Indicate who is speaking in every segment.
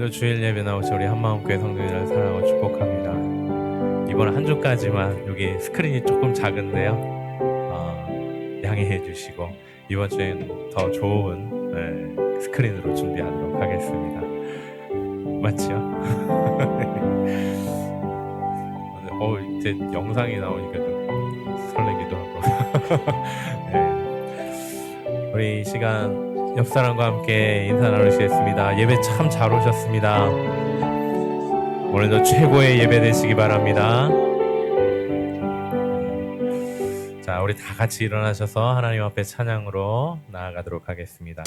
Speaker 1: 오늘도 주일 예배 나오신 우리 한마음교회 성도님을 사랑하고 축복합니다. 이번 한 주까지만 여기 스크린이 조금 작은데요, 양해해 주시고 이번 주에는 더 좋은 스크린으로 준비하도록 하겠습니다. 맞지요? 이제 영상이 나오니까 좀 설레기도 하고 네. 우리 이 시간 옆 사람과 함께 인사 나누시겠습니다. 예배 참 잘 오셨습니다. 오늘도 최고의 예배 되시기 바랍니다. 자, 우리 다 같이 일어나셔서 하나님 앞에 찬양으로 나아가도록 하겠습니다.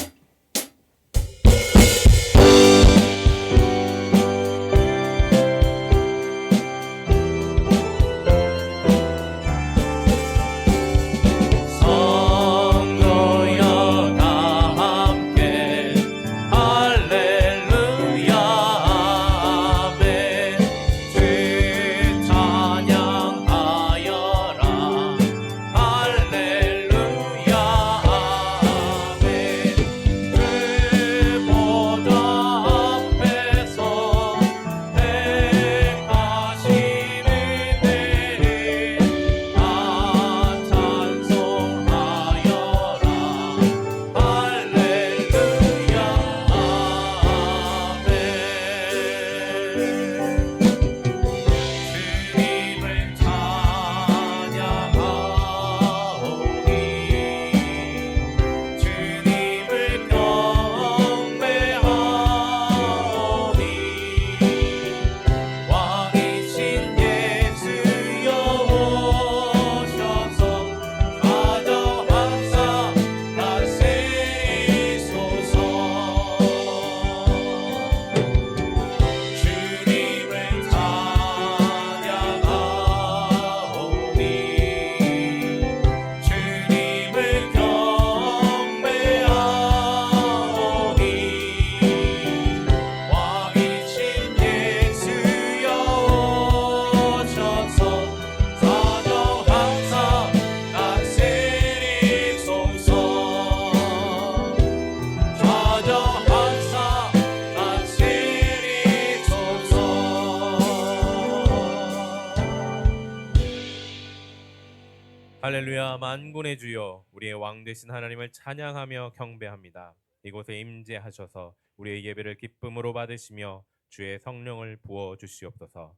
Speaker 1: 할렐루야. 만군의 주여, 우리의 왕 되신 하나님을 찬양하며 경배합니다. 이곳에 임재하셔서 우리의 예배를 기쁨으로 받으시며 주의 성령을 부어 주시옵소서.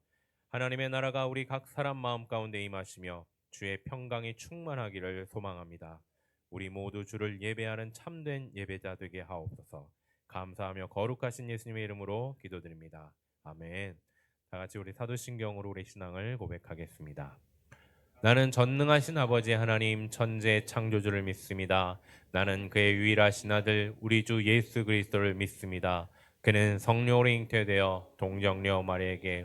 Speaker 1: 하나님의 나라가 우리 각 사람 마음 가운데 임하시며 주의 평강이 충만하기를 소망합니다. 우리 모두 주를 예배하는 참된 예배자 되게 하옵소서. 감사하며 거룩하신 예수님의 이름으로 기도드립니다. 아멘. 다 같이 우리 사도신경으로 우리 신앙을 고백하겠습니다. 나는 전능하신 아버지 하나님 천재 창조주를 믿습니다. 나는 그의 유일하신 아들 우리 주 예수 그리스도를 믿습니다. 그는 성령으로 잉태되어 동정녀 마리에게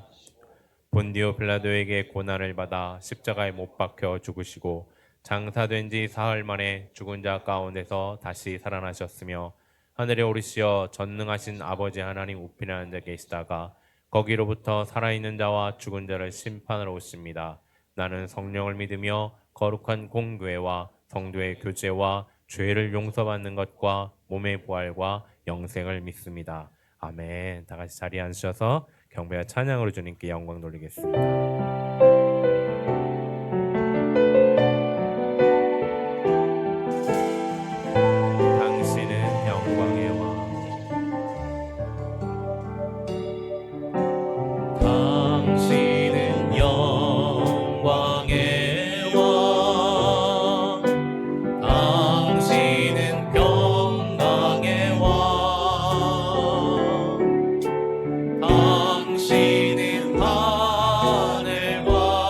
Speaker 1: 본디오 빌라도에게 고난을 받아 십자가에 못 박혀 죽으시고 장사된 지 사흘 만에 죽은 자 가운데서 다시 살아나셨으며 하늘에 오르시어 전능하신 아버지 하나님 우편에 앉아 계시다가 거기로부터 살아있는 자와 죽은 자를 심판하러 오십니다. 나는 성령을 믿으며 거룩한 공교회와 성도의 교제와 죄를 용서받는 것과 몸의 부활과 영생을 믿습니다. 아멘. 다 같이 자리에 앉으셔서 경배와 찬양으로 주님께 영광 돌리겠습니다.
Speaker 2: 당신은 하늘과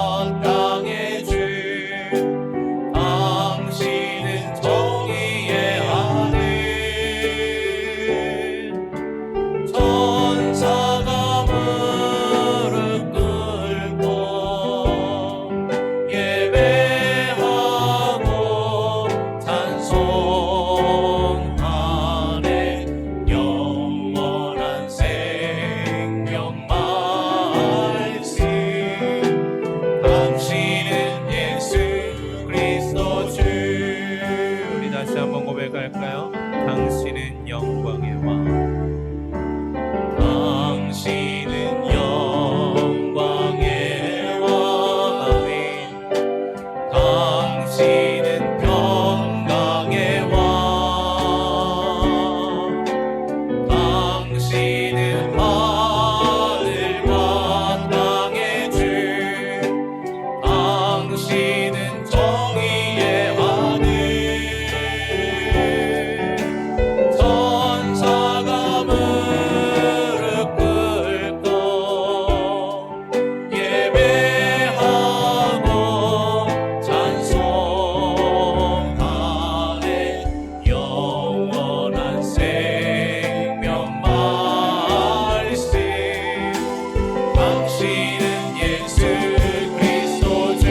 Speaker 1: 오시는 예수 그리스도 주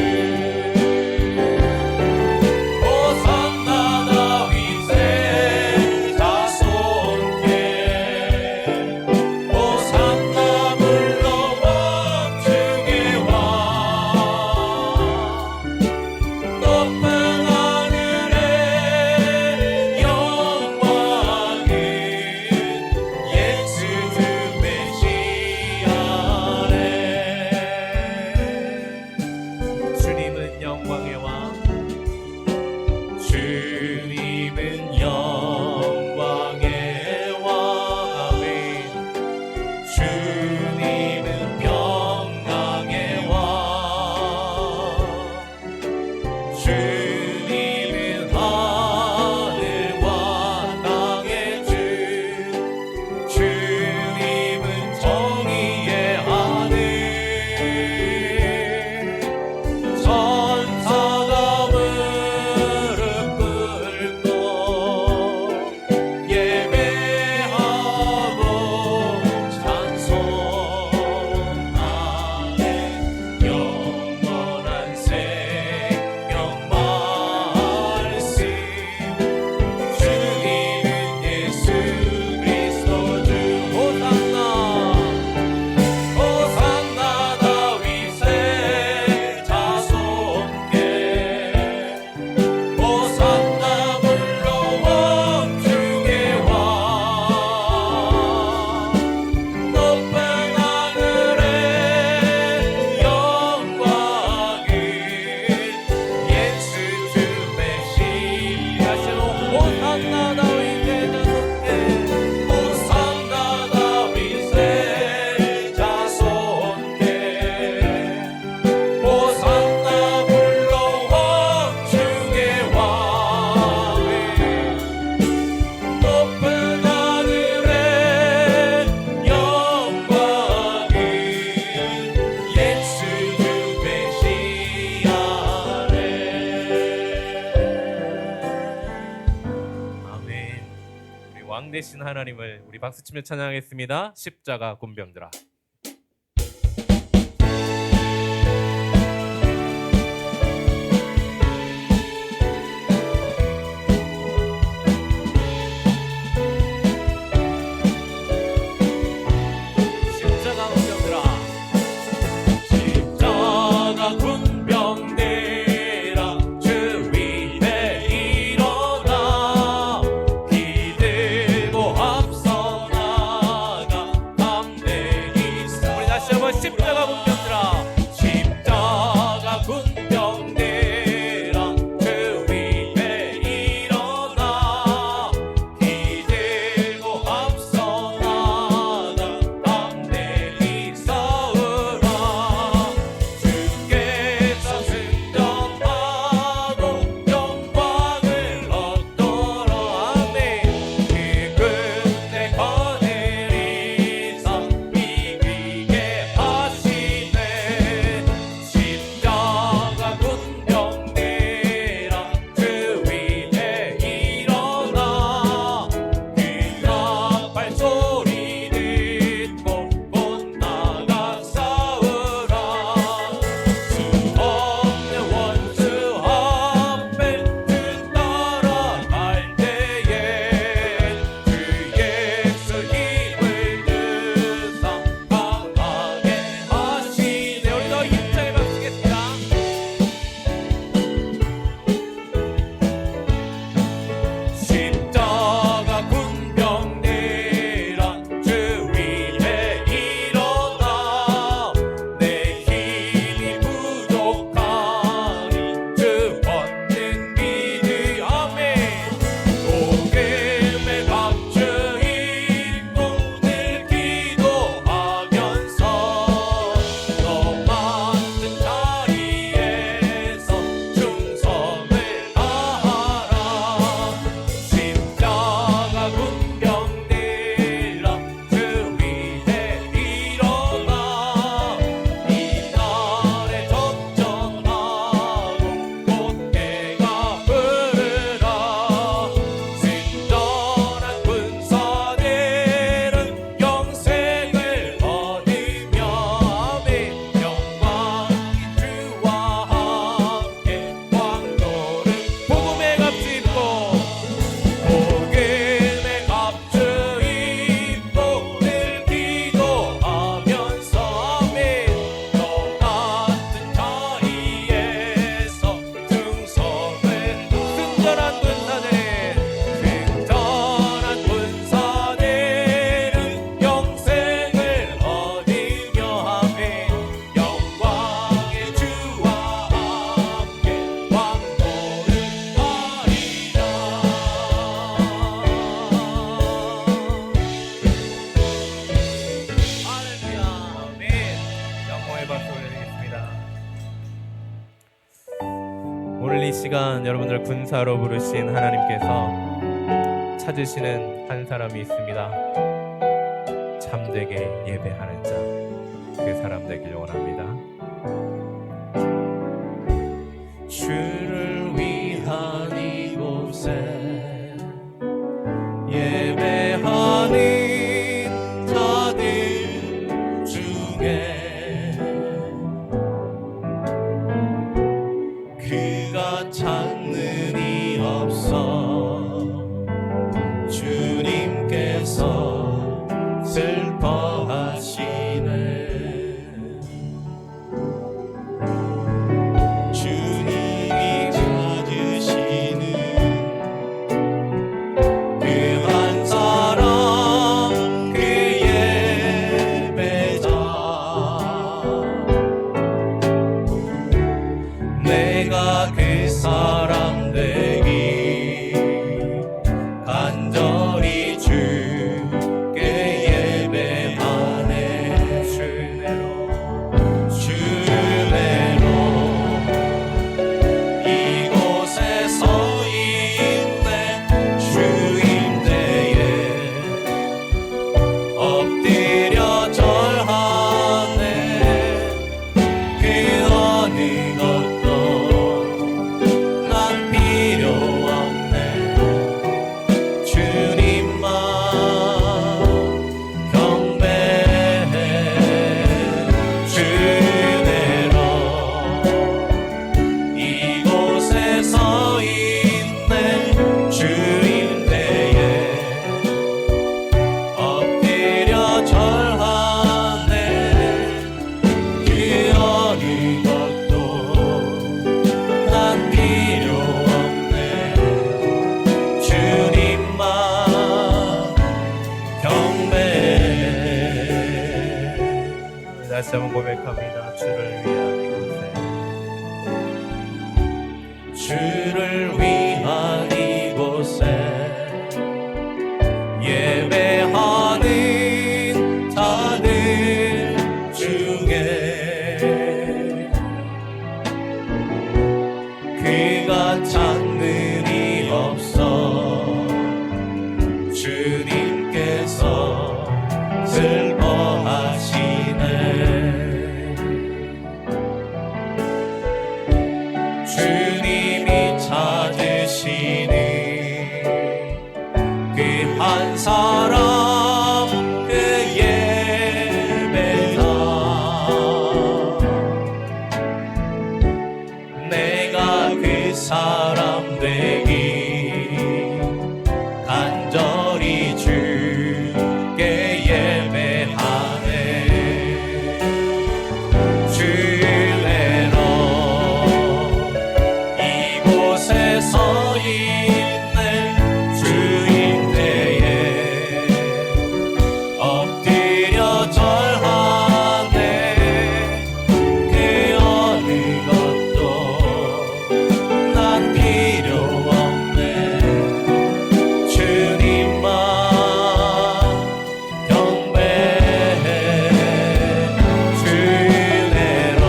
Speaker 1: 호산나 다윗의 자손께 호산나 불러와 주의 왕 높은 하늘에 영광은 예수 주 메시아네. 주님은 영광의 왕 주님은 영광의 왕 아멘. 주님은 평강의 왕 주님은 하늘과 땅의 주 주님은 정의의 하늘 천사가 무릎 꿇고 예배하고 찬송하네. 영원한 생명 말씀 주님은 예수 그리스도 주 호산나 호산나 다윗의 자손께 호산나 불러와 주의 왕 높은 하늘에 영광은 예수 주 메시아시로 호산나 다윗의 자손께 호산나 다윗의 자손께 호산나 불러와 주의 왕 높은 하늘에 영광은 예수 주 메시아네. 아멘. 우리 왕 되신 하나님을 우리 박수치며 찬양하겠습니다. 십자가 군병들아. 십자가 군병들아 십자가 군병들아 주 위에 일어나 기들고 앞서 나가 담대히 서 우리 다시 한번 십자가 군병들아 십자가 군병들아 주 위에 일어나 기들고 앞서 나가 담대히 서우라 주께서 승전하고 영광을 얻도록 아멘. 그 끝에 거느리사 이기게 하시니 감사의 박수 올려드리겠습니다. 오늘 이 시간 여러분들 군사로 부르신 하나님께서 찾으시는 한 사람이 있습니다. 참되게 예배하는 자, 그 사람 되길 원합니다.
Speaker 2: 주를 위한 이곳에 예배하는 자들 중에 그가 찾는 이 없어 주님께서 슬퍼하시네. 그 사람 되기 간절히 주께 예배하네. 주내로 이곳에 서 있네. 주임대에 엎드려 절하네. 그 어느 것도 필요 없네. 주님만 경배해. 주대로 이곳에 서 있네. 주임대에 엎드려 절하네. 그 어느 것도 난 필요
Speaker 1: 다시 한번 고백합니다. 주를 위한 이곳에,
Speaker 2: 주를 위한 이곳에 예배하는 자들 중에 그가 찾는 이 없어 주님께서 슬퍼하시네. 주님이 찾으시는 그 한 사람, 그 예배자. 내가 그 사람 되기 간절히 주께 예배하네. 주내로 이곳에 서 있네. 주임대에 엎드려 절하네. 그 어느 것도 난 필요 없네. 주님만 경배해. 주내로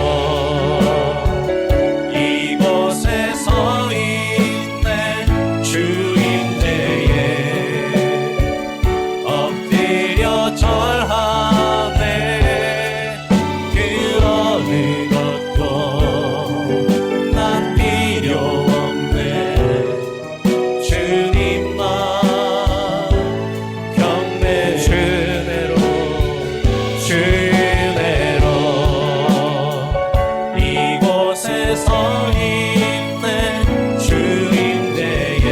Speaker 2: 이곳에 서 있네. 주임대에 엎드려 절하네. 그 어느 것도 난 필요 없네. 주님만 경배. 주내로 이곳에 서 있네. 주임대에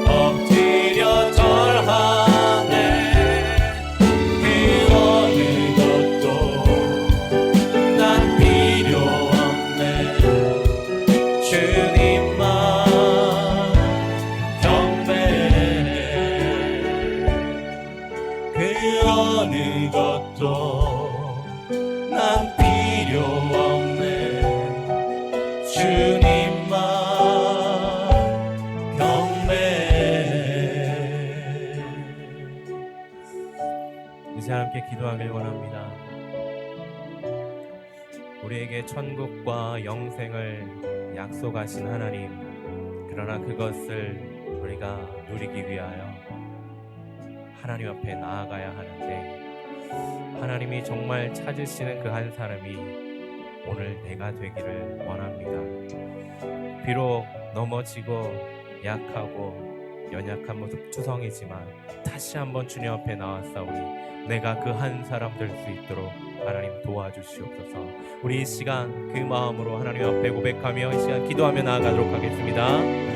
Speaker 2: 엎드려 절하네. 그 어느 것도 난 필요 없네. 주님만 경배해. 그 어느 것도 난 필요 없네. 주님만 경배해.
Speaker 1: 이제 함께 기도하길 원합니다. 우리에게 천국과 영생을 약속하신 하나님, 그러나 그것을 우리가 누리기 위하여 하나님 앞에 나아가야 하는데, 하나님이 정말 찾으시는 그 한 사람이 오늘 내가 되기를 원합니다. 비록 넘어지고 약하고 연약한 모습 투성이지만 다시 한번 주님 앞에 나왔사오니 내가 그 한 사람 될 수 있도록 하나님 도와주시옵소서. 우리 이 시간 그 마음으로 하나님 앞에 고백하며 이 시간 기도하며 나아가도록 하겠습니다.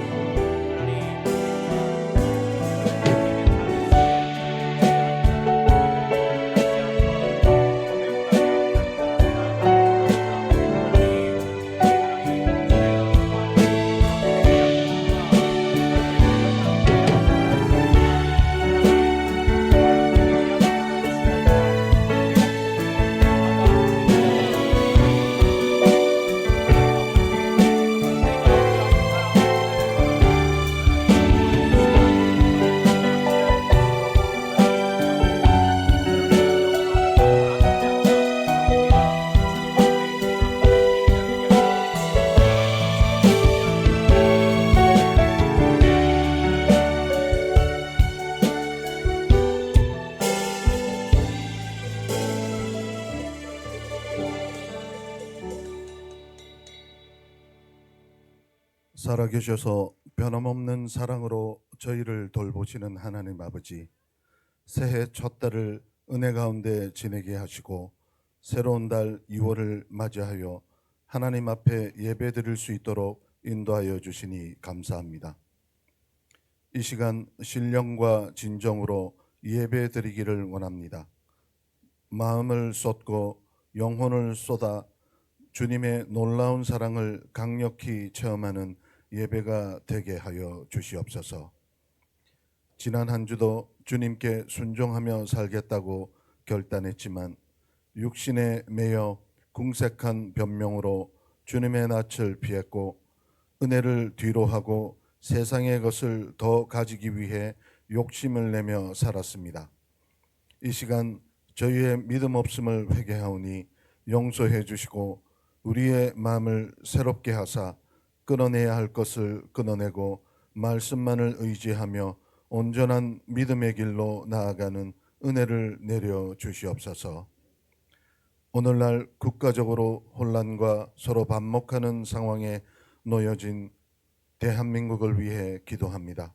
Speaker 3: 살아계셔서 변함없는 사랑으로 저희를 돌보시는 하나님 아버지, 새해 첫 달을 은혜 가운데 지내게 하시고 새로운 달 2월을 맞이하여 하나님 앞에 예배드릴 수 있도록 인도하여 주시니 감사합니다. 이 시간 신령과 진정으로 예배드리기를 원합니다. 마음을 쏟고 영혼을 쏟아 주님의 놀라운 사랑을 강력히 체험하는 예배가 되게 하여 주시옵소서. 지난 한 주도 주님께 순종하며 살겠다고 결단했지만 육신에 매여 궁색한 변명으로 주님의 낯을 피했고 은혜를 뒤로하고 세상의 것을 더 가지기 위해 욕심을 내며 살았습니다. 이 시간 저희의 믿음 없음을 회개하오니 용서해 주시고 우리의 마음을 새롭게 하사 끊어내야 할 것을 끊어내고 말씀만을 의지하며 온전한 믿음의 길로 나아가는 은혜를 내려 주시옵소서. 오늘날 국가적으로 혼란과 서로 반목하는 상황에 놓여진 대한민국을 위해 기도합니다.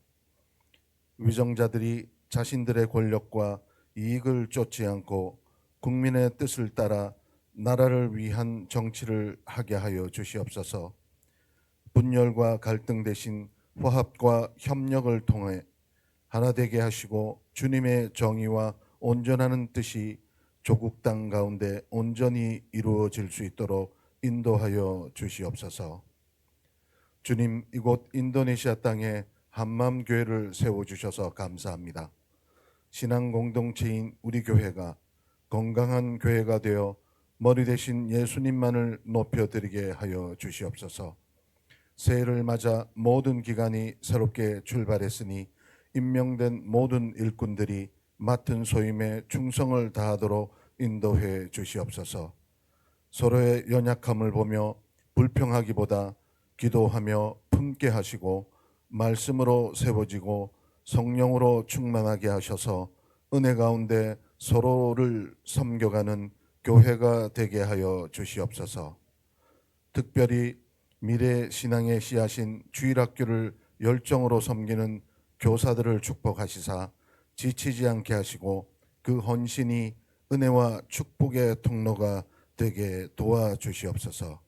Speaker 3: 위정자들이 자신들의 권력과 이익을 쫓지 않고 국민의 뜻을 따라 나라를 위한 정치를 하게 하여 주시옵소서. 분열과 갈등 대신 화합과 협력을 통해 하나 되게 하시고 주님의 정의와 온전한 뜻이 조국 땅 가운데 온전히 이루어질 수 있도록 인도하여 주시옵소서. 주님, 이곳 인도네시아 땅에 한마음 교회를 세워주셔서 감사합니다. 신앙 공동체인 우리 교회가 건강한 교회가 되어 머리 대신 예수님만을 높여드리게 하여 주시옵소서. 새해를 맞아 모든 기관이 새롭게 출발했으니 임명된 모든 일꾼들이 맡은 소임에 충성을 다하도록 인도해 주시옵소서. 서로의 연약함을 보며 불평하기보다 기도하며 품게 하시고 말씀으로 세워지고 성령으로 충만하게 하셔서 은혜 가운데 서로를 섬겨가는 교회가 되게 하여 주시옵소서. 특별히 미래 신앙의 씨앗인 주일학교를 열정으로 섬기는 교사들을 축복하시사 지치지 않게 하시고 그 헌신이 은혜와 축복의 통로가 되게 도와주시옵소서.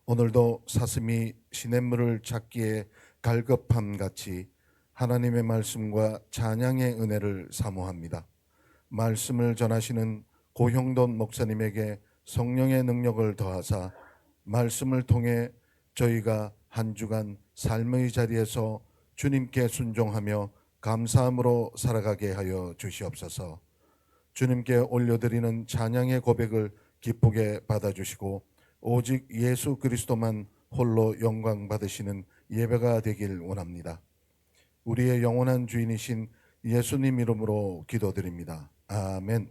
Speaker 3: 오늘도 사슴이 시냇물을 찾기에 갈급함 같이 하나님의 말씀과 찬양의 은혜를 사모합니다. 말씀을 전하시는 고형돈 목사님에게 성령의 능력을 더하사 말씀을 통해 저희가 한 주간 삶의 자리에서 주님께 순종하며 감사함으로 살아가게 하여 주시옵소서. 주님께 올려드리는 찬양의 고백을 기쁘게 받아주시고 오직 예수 그리스도만 홀로 영광 받으시는 예배가 되길 원합니다. 우리의 영원한 주인이신 예수님 이름으로 기도드립니다. 아멘.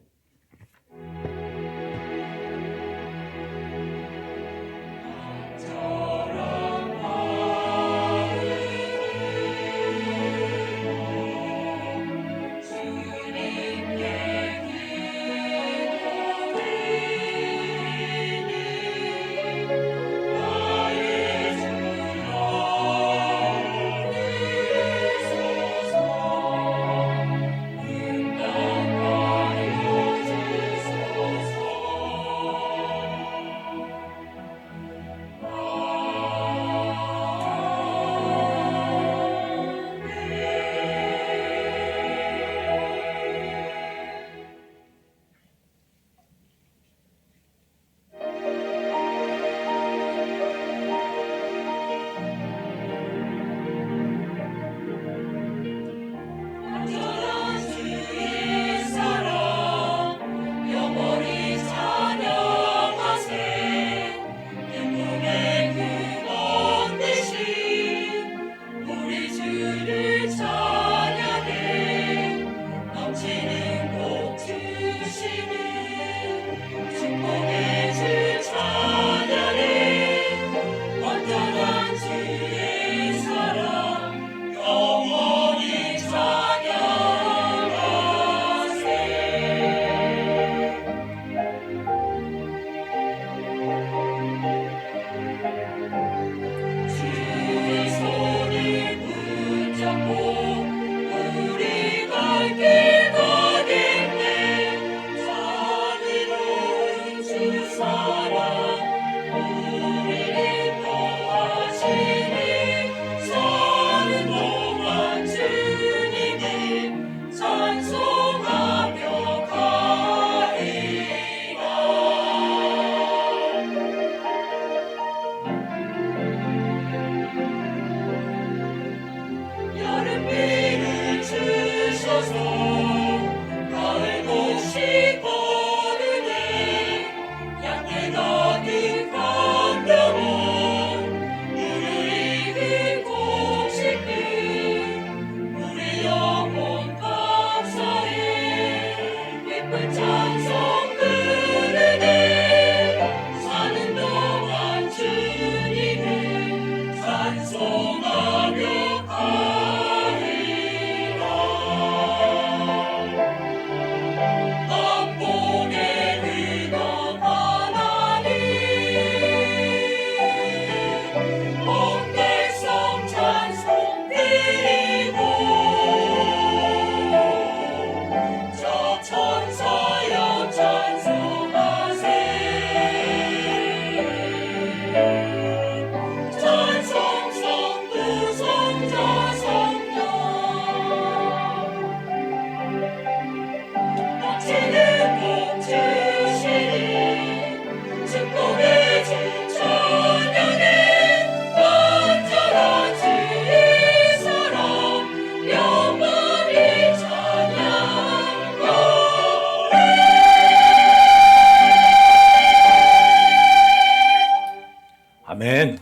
Speaker 2: 아멘.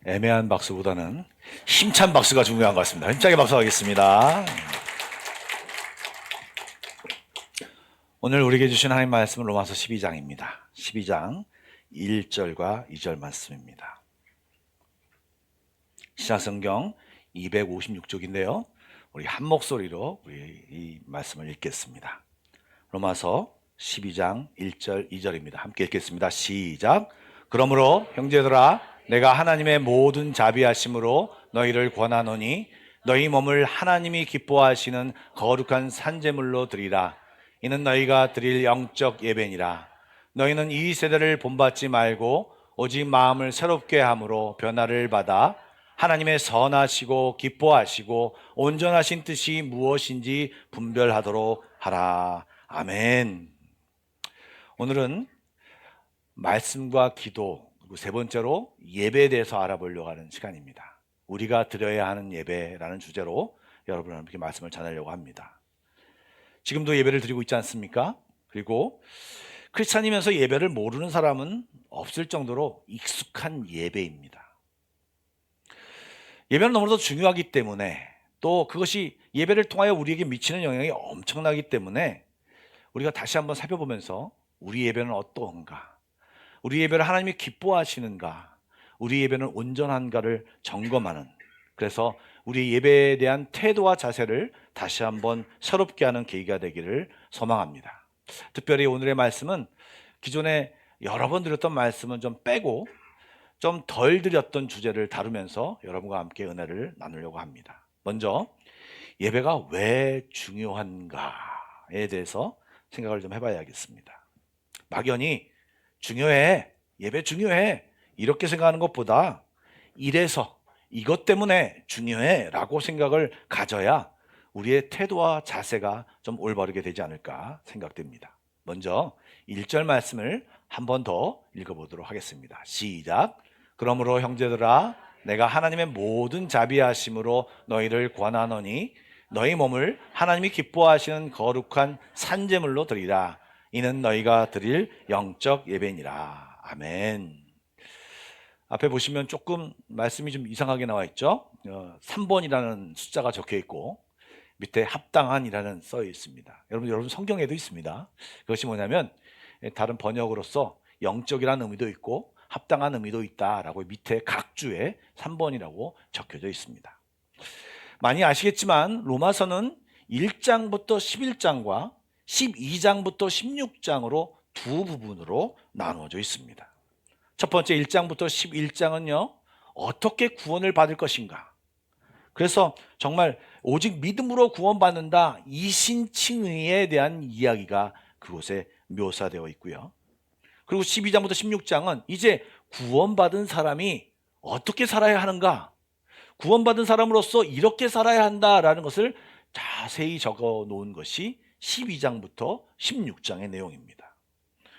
Speaker 2: 애매한 박수보다는 힘찬 박수가 중요한 것 같습니다. 힘차게 박수하겠습니다. 오늘 우리에게 주신 하나님 말씀은 로마서 12장입니다. 12장 1절과 2절 말씀입니다. 신약성경 256쪽인데요. 우리 한 목소리로 우리 이 말씀을 읽겠습니다. 로마서 12장 1절 2절입니다. 함께 읽겠습니다. 시작. 그러므로 형제들아 내가 하나님의 모든 자비하심으로 너희를 권하노니 너희 몸을 하나님이 기뻐하시는 거룩한 산제물로 드리라. 이는 너희가 드릴 영적 예배니라. 너희는 이 세대를 본받지 말고 오직 마음을 새롭게 함으로 변화를 받아 하나님의 선하시고 기뻐하시고 온전하신 뜻이 무엇인지 분별하도록 하라. 아멘. 오늘은 말씀과 기도, 그리고 세 번째로 예배에 대해서 알아보려고 하는 시간입니다. 우리가 드려야 하는 예배라는 주제로 여러분께 말씀을 전하려고 합니다. 지금도 예배를 드리고 있지 않습니까? 그리고 크리스찬이면서 예배를 모르는 사람은 없을 정도로 익숙한 예배입니다. 예배는 너무나도 중요하기 때문에, 또 그것이 예배를 통하여 우리에게 미치는 영향이 엄청나기 때문에 우리가 다시 한번 살펴보면서 우리 예배는 어떠한가, 우리 예배를 하나님이 기뻐하시는가, 우리 예배는 온전한가를 점검하는, 그래서 우리 예배에 대한 태도와 자세를 다시 한번 새롭게 하는 계기가 되기를 소망합니다. 특별히 오늘의 말씀은 기존에 여러 번 드렸던 말씀은 좀 빼고 좀 덜 드렸던 주제를 다루면서 여러분과 함께 은혜를 나누려고 합니다. 먼저 예배가 왜 중요한가에 대해서 생각을 좀 해봐야겠습니다. 막연히 중요해, 예배 중요해 이렇게 생각하는 것보다 이래서 이것 때문에 중요해 라고 생각을 가져야 우리의 태도와 자세가 좀 올바르게 되지 않을까 생각됩니다. 먼저 1절 말씀을 한 번 더 읽어보도록 하겠습니다. 시작. 그러므로 형제들아 내가 하나님의 모든 자비하심으로 너희를 권하노니 너희 몸을 하나님이 기뻐하시는 거룩한 산제물로 드리라. 이는 너희가 드릴 영적 예배니라. 아멘. 앞에 보시면 조금 말씀이 좀 이상하게 나와 있죠. 3번이라는 숫자가 적혀 있고 밑에 합당한이라는 써 있습니다. 여러분 성경에도 있습니다. 그것이 뭐냐면 다른 번역으로서 영적이라는 의미도 있고 합당한 의미도 있다라고 밑에 각 주에 3번이라고 적혀져 있습니다. 많이 아시겠지만 로마서는 1장부터 11장과 12장부터 16장으로 두 부분으로 나누어져 있습니다. 첫 번째 1장부터 11장은요, 어떻게 구원을 받을 것인가. 그래서 정말 오직 믿음으로 구원받는다, 이신칭의에 대한 이야기가 그곳에 묘사되어 있고요. 그리고 12장부터 16장은 이제 구원받은 사람이 어떻게 살아야 하는가, 구원받은 사람으로서 이렇게 살아야 한다라는 것을 자세히 적어 놓은 것이 12장부터 16장의 내용입니다.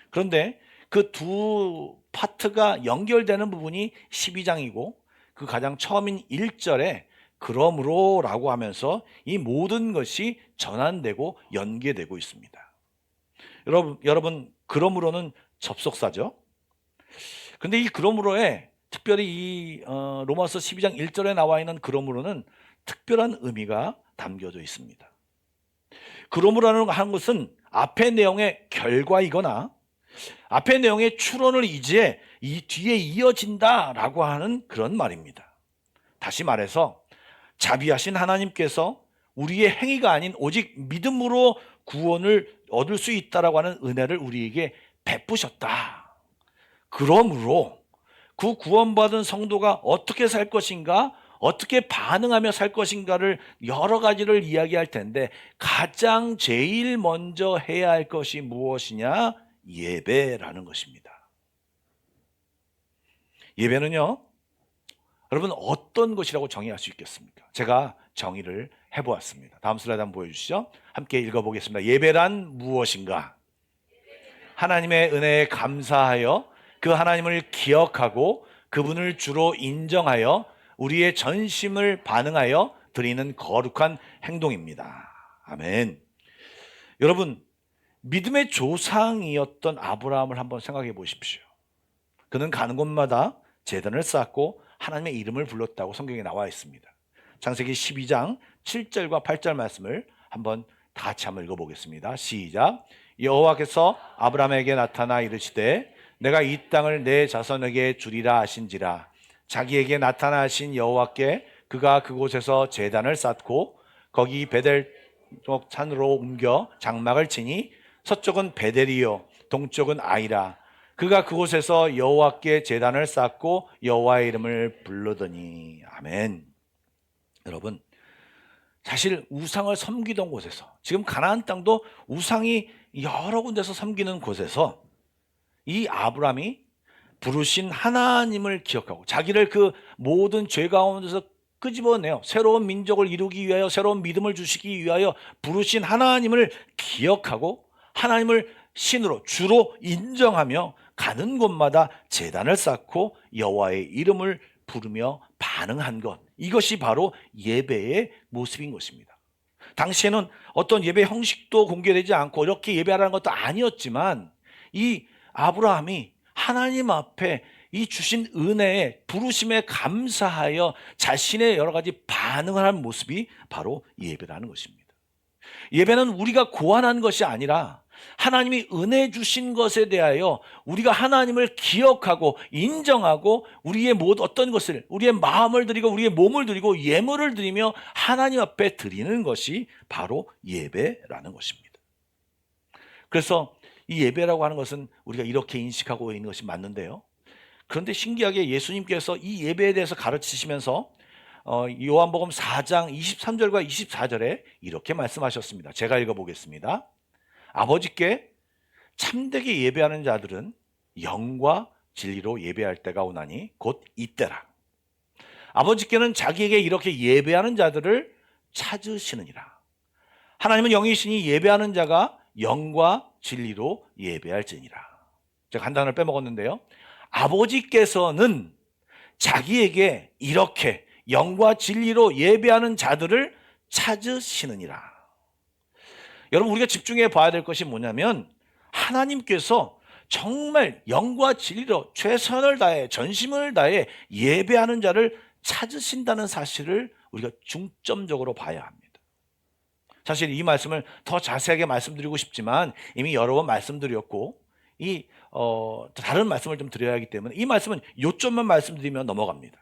Speaker 2: 그런데 그 두 파트가 연결되는 부분이 12장이고 그 가장 처음인 1절에 그러므로 라고 하면서 이 모든 것이 전환되고 연계되고 있습니다. 여러분 그러므로는 접속사죠. 근데 이 그러므로에 특별히 이 로마서 12장 1절에 나와 있는 그러므로는 특별한 의미가 담겨져 있습니다. 그러므로라는 것은 앞의 내용의 결과이거나 앞의 내용의 추론을 이제 이 뒤에 이어진다라고 하는 그런 말입니다. 다시 말해서 자비하신 하나님께서 우리의 행위가 아닌 오직 믿음으로 구원을 얻을 수 있다라고 하는 은혜를 우리에게 베푸셨다. 그러므로 그 구원받은 성도가 어떻게 살 것인가, 어떻게 반응하며 살 것인가를 여러 가지를 이야기할 텐데 가장 제일 먼저 해야 할 것이 무엇이냐? 예배라는 것입니다. 예배는요, 여러분 어떤 것이라고 정의할 수 있겠습니까? 제가 정의를 해보았습니다. 다음 슬라이드 한번 보여주시죠. 함께 읽어보겠습니다. 예배란 무엇인가? 하나님의 은혜에 감사하여 그 하나님을 기억하고 그분을 주로 인정하여 우리의 전심을 반응하여 드리는 거룩한 행동입니다. 아멘. 여러분, 믿음의 조상이었던 아브라함을 한번 생각해 보십시오. 그는 가는 곳마다 제단을 쌓고 하나님의 이름을 불렀다고 성경에 나와 있습니다. 창세기 12장 7절과 8절 말씀을 한번 다 같이 한번 읽어보겠습니다. 시작. 여호와께서 아브라함에게 나타나 이르시되 내가 이 땅을 내 자손에게 주리라 하신지라. 자기에게 나타나신 여호와께 그가 그곳에서 제단을 쌓고 거기 베델 쪽 산으로 옮겨 장막을 치니 서쪽은 베델이요 동쪽은 아이라. 그가 그곳에서 여호와께 제단을 쌓고 여호와의 이름을 부르더니. 아멘. 여러분, 사실 우상을 섬기던 곳에서, 지금 가나안 땅도 우상이 여러 군데서 섬기는 곳에서 이 아브라함이 부르신 하나님을 기억하고 자기를 그 모든 죄 가운데서 끄집어내어 새로운 민족을 이루기 위하여, 새로운 믿음을 주시기 위하여 부르신 하나님을 기억하고 하나님을 신으로 주로 인정하며 가는 곳마다 제단을 쌓고 여호와의 이름을 부르며 반응한 것, 이것이 바로 예배의 모습인 것입니다. 당시에는 어떤 예배 형식도 공개되지 않고 이렇게 예배하라는 것도 아니었지만 이 아브라함이 하나님 앞에 이 주신 은혜에 부르심에 감사하여 자신의 여러 가지 반응을 하는 모습이 바로 예배라는 것입니다. 예배는 우리가 고안한 것이 아니라 하나님이 은혜 주신 것에 대하여 우리가 하나님을 기억하고 인정하고 우리의 어떤 것을, 우리의 마음을 드리고 우리의 몸을 드리고 예물을 드리며 하나님 앞에 드리는 것이 바로 예배라는 것입니다. 그래서 이 예배라고 하는 것은 우리가 이렇게 인식하고 있는 것이 맞는데요. 그런데 신기하게 예수님께서 이 예배에 대해서 가르치시면서 요한복음 4장 23절과 24절에 이렇게 말씀하셨습니다. 제가 읽어보겠습니다. 아버지께 참되게 예배하는 자들은 영과 진리로 예배할 때가 오나니 곧 이때라. 아버지께는 자기에게 이렇게 예배하는 자들을 찾으시느니라. 하나님은 영이시니 예배하는 자가 영과 진리로 예배할지니라. 제가 한 단어를 빼먹었는데요. 아버지께서는 자기에게 이렇게 영과 진리로 예배하는 자들을 찾으시느니라. 여러분, 우리가 집중해 봐야 될 것이 뭐냐면 하나님께서 정말 영과 진리로 최선을 다해 전심을 다해 예배하는 자를 찾으신다는 사실을 우리가 중점적으로 봐야 합니다. 사실 이 말씀을 더 자세하게 말씀드리고 싶지만 이미 여러 번 말씀드렸고 다른 말씀을 좀 드려야 하기 때문에 이 말씀은 요점만 말씀드리면 넘어갑니다.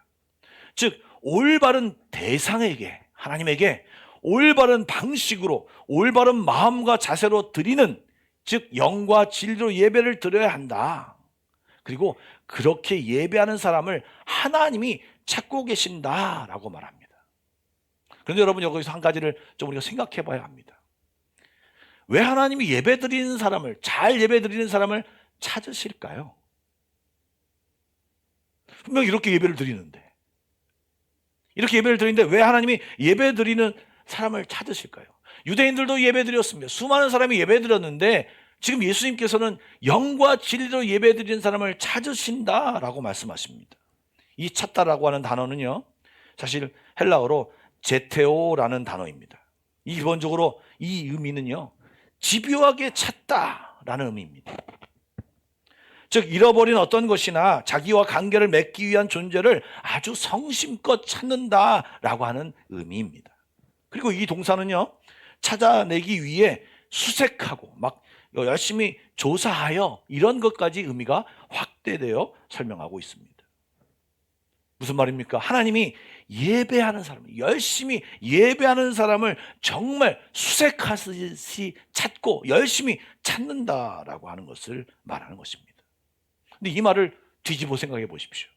Speaker 2: 즉 올바른 대상에게, 하나님에게 올바른 방식으로 올바른 마음과 자세로 드리는, 즉 영과 진리로 예배를 드려야 한다. 그리고 그렇게 예배하는 사람을 하나님이 찾고 계신다라고 말합니다. 그런데 여러분, 여기서 한 가지를 좀 우리가 생각해 봐야 합니다. 왜 하나님이 예배 드리는 사람을, 잘 예배 드리는 사람을 찾으실까요? 분명 이렇게 예배를 드리는데, 이렇게 예배를 드리는데 왜 하나님이 예배 드리는 사람을 찾으실까요? 유대인들도 예배 드렸습니다. 수많은 사람이 예배 드렸는데 지금 예수님께서는 영과 진리로 예배 드리는 사람을 찾으신다라고 말씀하십니다. 이 찾다라고 하는 단어는요, 사실 헬라어로 제테오라는 단어입니다. 기본적으로 이 의미는요, 집요하게 찾다라는 의미입니다. 즉 잃어버린 어떤 것이나 자기와 관계를 맺기 위한 존재를 아주 성심껏 찾는다라고 하는 의미입니다. 그리고 이 동사는요, 찾아내기 위해 수색하고 막 열심히 조사하여 이런 것까지 의미가 확대되어 설명하고 있습니다. 무슨 말입니까? 하나님이 예배하는 사람, 열심히 예배하는 사람을 정말 수색하듯이 찾고 열심히 찾는다라고 하는 것을 말하는 것입니다. 근데 이 말을 뒤집어 생각해 보십시오.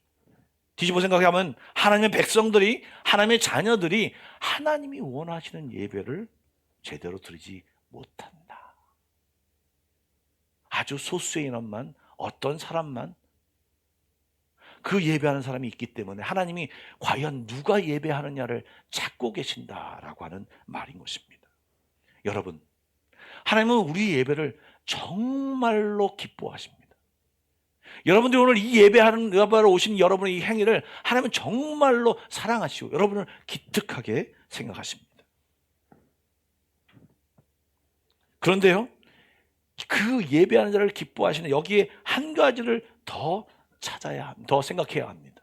Speaker 2: 뒤집어 생각하면 하나님의 백성들이, 하나님의 자녀들이 하나님이 원하시는 예배를 제대로 드리지 못한다. 아주 소수의 인원만, 어떤 사람만 그 예배하는 사람이 있기 때문에 하나님이 과연 누가 예배하느냐를 찾고 계신다라고 하는 말인 것입니다. 여러분, 하나님은 우리 예배를 정말로 기뻐하십니다. 여러분들이 오늘 이 예배하러 오신 여러분의 이 행위를 하나님은 정말로 사랑하시고 여러분을 기특하게 생각하십니다. 그런데요, 그 예배하는 자를 기뻐하시는 여기에 한 가지를 더 찾아야, 더 생각해야 합니다.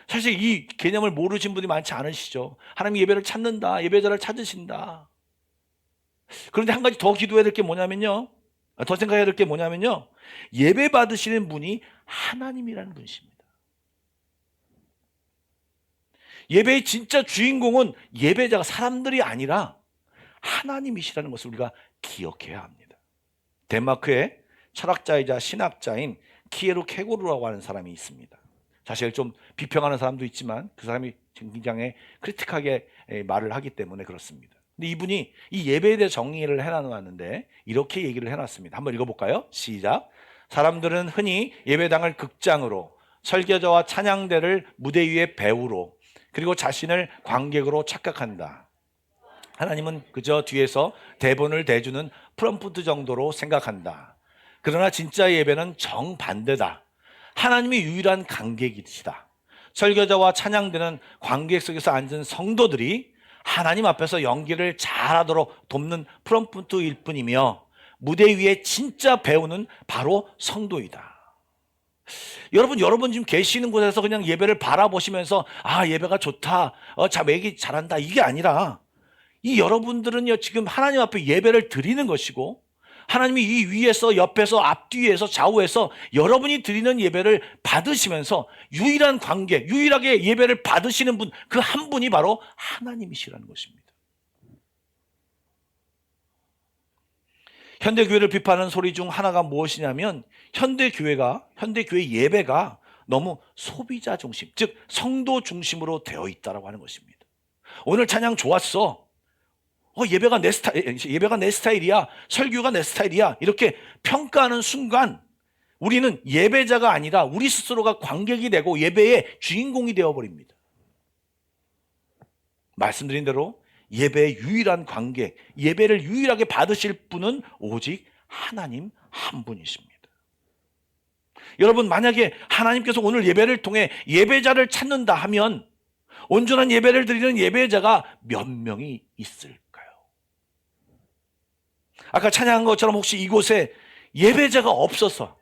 Speaker 2: 사실 이 개념을 모르신 분이 많지 않으시죠. 하나님 예배를 찾는다, 예배자를 찾으신다. 그런데 한 가지 더 기도해야 될 게 뭐냐면요, 더 생각해야 될 게 뭐냐면요, 예배 받으시는 분이 하나님이라는 분이십니다. 예배의 진짜 주인공은 예배자가, 사람들이 아니라 하나님이시라는 것을 우리가 기억해야 합니다. 덴마크의 철학자이자 신학자인 키에루 케고르라고 하는 사람이 있습니다. 사실 좀 비평하는 사람도 있지만 그 사람이 굉장히 크리틱하게 말을 하기 때문에 그렇습니다. 근데 이분이 이 예배에 대해 정의를 해놨는데 이렇게 얘기를 해놨습니다. 한번 읽어볼까요? 시작. 사람들은 흔히 예배당을 극장으로, 설교자와 찬양대를 무대 위의 배우로, 그리고 자신을 관객으로 착각한다. 하나님은 그저 뒤에서 대본을 대주는 프롬프트 정도로 생각한다. 그러나 진짜 예배는 정반대다. 하나님이 유일한 관객이시다. 설교자와 찬양대는 관객 속에서 앉은 성도들이 하나님 앞에서 연기를 잘하도록 돕는 프롬프트일 뿐이며 무대 위에 진짜 배우는 바로 성도이다. 여러분 지금 계시는 곳에서 그냥 예배를 바라보시면서 아, 예배가 좋다, 얘기 잘한다, 이게 아니라 이 여러분들은요, 지금 하나님 앞에 예배를 드리는 것이고 하나님이 이 위에서, 옆에서, 앞뒤에서, 좌우에서 여러분이 드리는 예배를 받으시면서 유일한 관계, 유일하게 예배를 받으시는 분, 그 한 분이 바로 하나님이시라는 것입니다. 현대교회를 비판하는 소리 중 하나가 무엇이냐면 현대교회 예배가 너무 소비자 중심, 즉 성도 중심으로 되어 있다고 하는 것입니다. 오늘 찬양 좋았어. 예배가 내 스타일이야. 설교가 내 스타일이야. 이렇게 평가하는 순간 우리는 예배자가 아니라 우리 스스로가 관객이 되고 예배의 주인공이 되어버립니다. 말씀드린 대로 예배의 유일한 관객, 예배를 유일하게 받으실 분은 오직 하나님 한 분이십니다. 여러분, 만약에 하나님께서 오늘 예배를 통해 예배자를 찾는다 하면 온전한 예배를 드리는 예배자가 몇 명이 있을까요? 아까 찬양한 것처럼 혹시 이곳에 예배자가 없어서,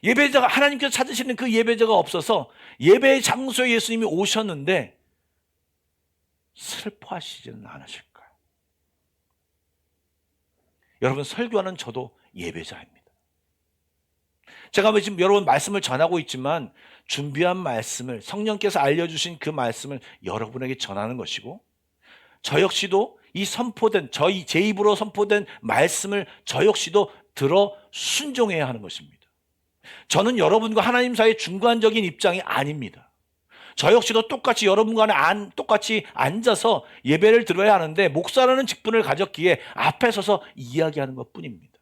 Speaker 2: 예배자가, 하나님께서 찾으시는 그 예배자가 없어서 예배의 장소에 예수님이 오셨는데 슬퍼하시지는 않으실까요? 여러분, 설교하는 저도 예배자입니다. 제가 지금 여러분 말씀을 전하고 있지만 준비한 말씀을, 성령께서 알려주신 그 말씀을 여러분에게 전하는 것이고, 저 역시도 이 선포된, 제 입으로 선포된 말씀을 저 역시도 들어 순종해야 하는 것입니다. 저는 여러분과 하나님 사이의 중간적인 입장이 아닙니다. 저 역시도 똑같이 여러분과 똑같이 앉아서 예배를 드려야 하는데 목사라는 직분을 가졌기에 앞에 서서 이야기하는 것뿐입니다.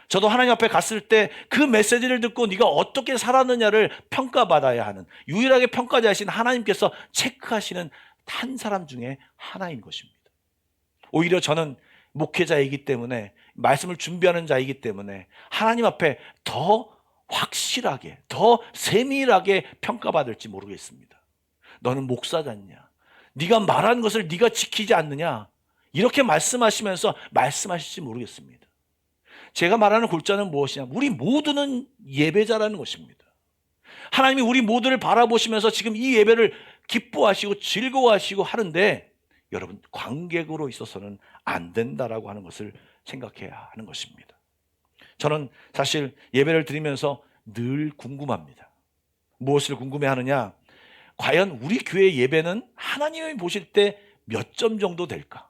Speaker 2: 저도 하나님 앞에 갔을 때 그 메시지를 듣고 네가 어떻게 살았느냐를 평가받아야 하는, 유일하게 평가자이신 하나님께서 체크하시는 한 사람 중에 하나인 것입니다. 오히려 저는 목회자이기 때문에, 말씀을 준비하는 자이기 때문에 하나님 앞에 더 확실하게, 더 세밀하게 평가받을지 모르겠습니다. 너는 목사잖냐? 네가 말한 것을 네가 지키지 않느냐? 이렇게 말씀하시면서 말씀하실지 모르겠습니다. 제가 말하는 골자는 무엇이냐? 우리 모두는 예배자라는 것입니다. 하나님이 우리 모두를 바라보시면서 지금 이 예배를 기뻐하시고 즐거워하시고 하는데 여러분, 관객으로 있어서는 안 된다라고 하는 것을 생각해야 하는 것입니다. 저는 사실 예배를 드리면서 늘 궁금합니다. 무엇을 궁금해하느냐? 과연 우리 교회 예배는 하나님이 보실 때 몇 점 정도 될까?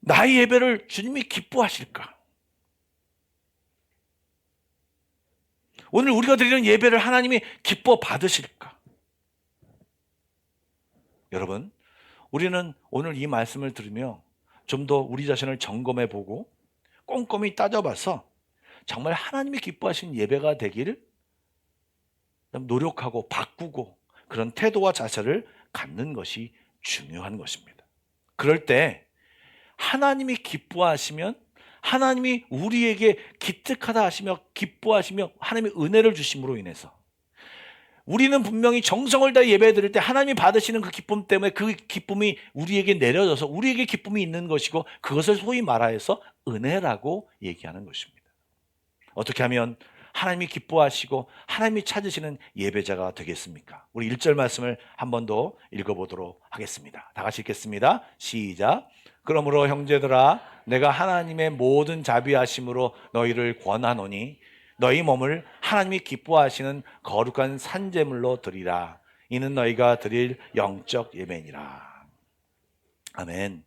Speaker 2: 나의 예배를 주님이 기뻐하실까? 오늘 우리가 드리는 예배를 하나님이 기뻐 받으실까? 여러분, 우리는 오늘 이 말씀을 들으며 좀 더 우리 자신을 점검해 보고 꼼꼼히 따져봐서 정말 하나님이 기뻐하시는 예배가 되기를 노력하고 바꾸고 그런 태도와 자세를 갖는 것이 중요한 것입니다. 그럴 때 하나님이 기뻐하시면, 하나님이 우리에게 기특하다 하시며 기뻐하시며 하나님의 은혜를 주심으로 인해서 우리는 분명히 정성을 다해 예배 드릴 때 하나님이 받으시는 그 기쁨 때문에 그 기쁨이 우리에게 내려져서 우리에게 기쁨이 있는 것이고, 그것을 소위 말하여서 은혜라고 얘기하는 것입니다. 어떻게 하면 하나님이 기뻐하시고 하나님이 찾으시는 예배자가 되겠습니까? 우리 1절 말씀을 한 번 더 읽어보도록 하겠습니다. 다 같이 읽겠습니다. 시작. 그러므로 형제들아, 내가 하나님의 모든 자비하심으로 너희를 권하노니 너희 몸을 하나님이 기뻐하시는 거룩한 산제물로 드리라. 이는 너희가 드릴 영적 예배니라. 아멘.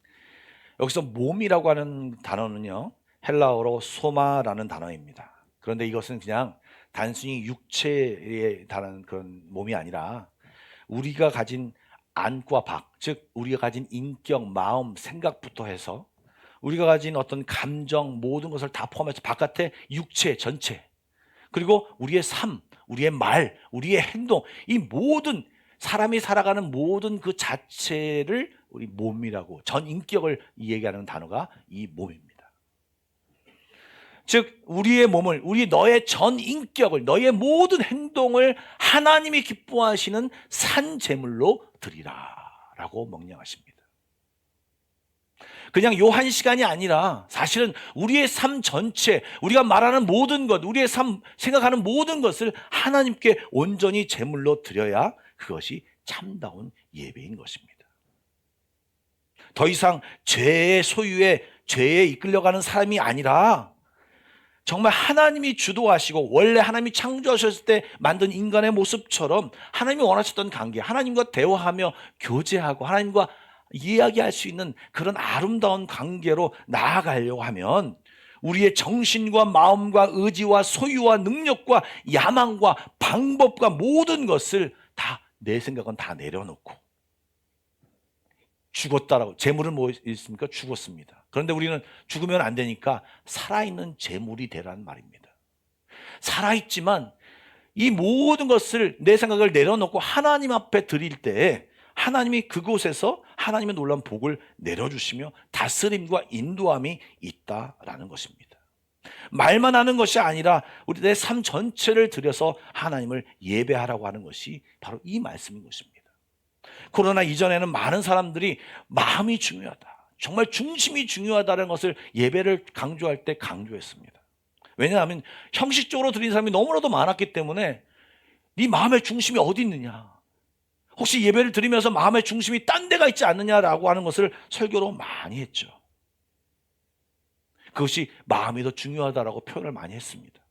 Speaker 2: 여기서 몸이라고 하는 단어는요, 헬라어로 소마라는 단어입니다. 그런데 이것은 그냥 단순히 육체에 달하는 그런 몸이 아니라 우리가 가진 안과 박, 즉 우리가 가진 인격, 마음, 생각부터 해서 우리가 가진 어떤 감정, 모든 것을 다 포함해서 바깥에 육체 전체, 그리고 우리의 삶, 우리의 말, 우리의 행동, 이 모든 사람이 살아가는 모든 그 자체를 우리 몸이라고, 전 인격을 얘기하는 단어가 이 몸입니다. 즉 우리의 몸을, 너의 전 인격을, 너의 모든 행동을 하나님이 기뻐하시는 산 제물로 드리라 라고 명령하십니다. 그냥 요 한 시간이 아니라 사실은 우리의 삶 전체, 우리가 말하는 모든 것, 우리의 삶, 생각하는 모든 것을 하나님께 온전히 제물로 드려야 그것이 참다운 예배인 것입니다. 더 이상 죄의 소유에, 죄에 이끌려가는 사람이 아니라 정말 하나님이 주도하시고 원래 하나님이 창조하셨을 때 만든 인간의 모습처럼 하나님이 원하셨던 관계, 하나님과 대화하며 교제하고 하나님과 이야기할 수 있는 그런 아름다운 관계로 나아가려고 하면 우리의 정신과 마음과 의지와 소유와 능력과 야망과 방법과 모든 것을 다, 내 생각은 다 내려놓고, 죽었다라고, 재물은 뭐 있습니까? 죽었습니다. 그런데 우리는 죽으면 안 되니까 살아있는 재물이 되라는 말입니다. 살아있지만 이 모든 것을, 내 생각을 내려놓고 하나님 앞에 드릴 때 하나님이 그곳에서 하나님의 놀라운 복을 내려주시며 다스림과 인도함이 있다라는 것입니다. 말만 하는 것이 아니라 우리 내 삶 전체를 들여서 하나님을 예배하라고 하는 것이 바로 이 말씀인 것입니다. 코로나 이전에는 많은 사람들이 마음이 중요하다, 정말 중심이 중요하다는 것을 예배를 강조할 때 강조했습니다. 왜냐하면 형식적으로 드린 사람이 너무나도 많았기 때문에 네 마음의 중심이 어디 있느냐, 혹시 예배를 드리면서 마음의 중심이 딴 데가 있지 않느냐라고 하는 것을 설교로 많이 했죠. 그것이 마음이 더 중요하다라고 표현을 많이 했습니다.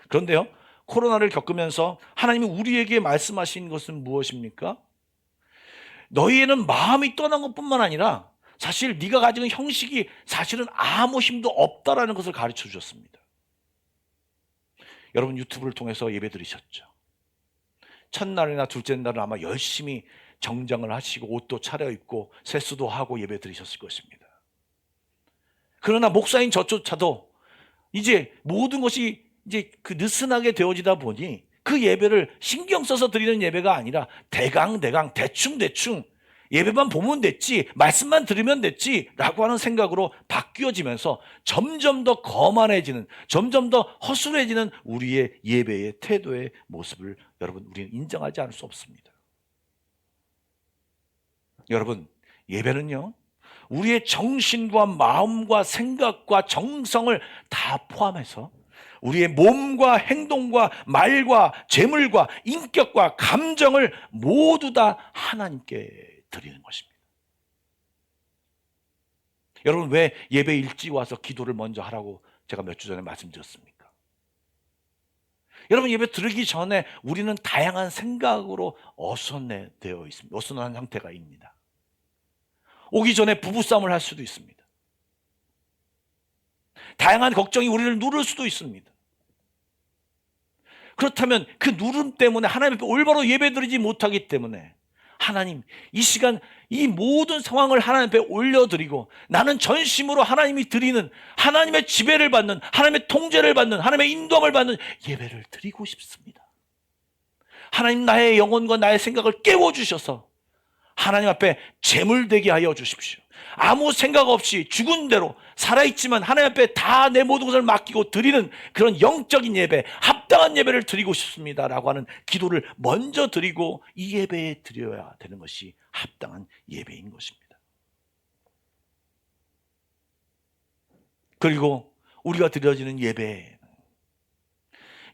Speaker 2: 그런데요, 코로나를 겪으면서 하나님이 우리에게 말씀하신 것은 무엇입니까? 너희에는 마음이 떠난 것뿐만 아니라 사실 네가 가지고 있는 형식이 사실은 아무 힘도 없다라는 것을 가르쳐 주셨습니다. 여러분 유튜브를 통해서 예배 드리셨죠? 첫날이나 둘째 날은 아마 열심히 정장을 하시고 옷도 차려입고 세수도 하고 예배 드리셨을 것입니다. 그러나 목사인 저조차도 이제 모든 것이 이제 그 느슨하게 되어지다 보니 그 예배를 신경 써서 드리는 예배가 아니라 대강 대충 예배만 보면 됐지, 말씀만 들으면 됐지 라고 하는 생각으로 바뀌어지면서 점점 더 거만해지는, 점점 더 허술해지는 우리의 예배의 태도의 모습을 여러분, 우리는 인정하지 않을 수 없습니다. 여러분, 예배는요, 우리의 정신과 마음과 생각과 정성을 다 포함해서 우리의 몸과 행동과 말과 재물과 인격과 감정을 모두 다 하나님께 드리는 것입니다. 여러분, 왜 예배 일찍 와서 기도를 먼저 하라고 제가 몇 주 전에 말씀드렸습니까? 여러분, 예배 드리기 전에 우리는 다양한 생각으로 어선되어 있습니다. 어선한 상태가 있습니다. 오기 전에 부부싸움을 할 수도 있습니다. 다양한 걱정이 우리를 누를 수도 있습니다. 그렇다면 그 누름 때문에 하나님 앞에 올바로 예배드리지 못하기 때문에 하나님, 이 시간 이 모든 상황을 하나님 앞에 올려드리고 나는 전심으로 하나님이 드리는, 하나님의 지배를 받는, 하나님의 통제를 받는, 하나님의 인도함을 받는 예배를 드리고 싶습니다. 하나님, 나의 영혼과 나의 생각을 깨워주셔서 하나님 앞에 제물되게 하여 주십시오. 아무 생각 없이 죽은 대로 살아있지만 하나님 앞에 다 내 모든 것을 맡기고 드리는 그런 영적인 예배, 합당한 예배를 드리고 싶습니다 라고 하는 기도를 먼저 드리고 이 예배에 드려야 되는 것이 합당한 예배인 것입니다. 그리고 우리가 드려지는 예배,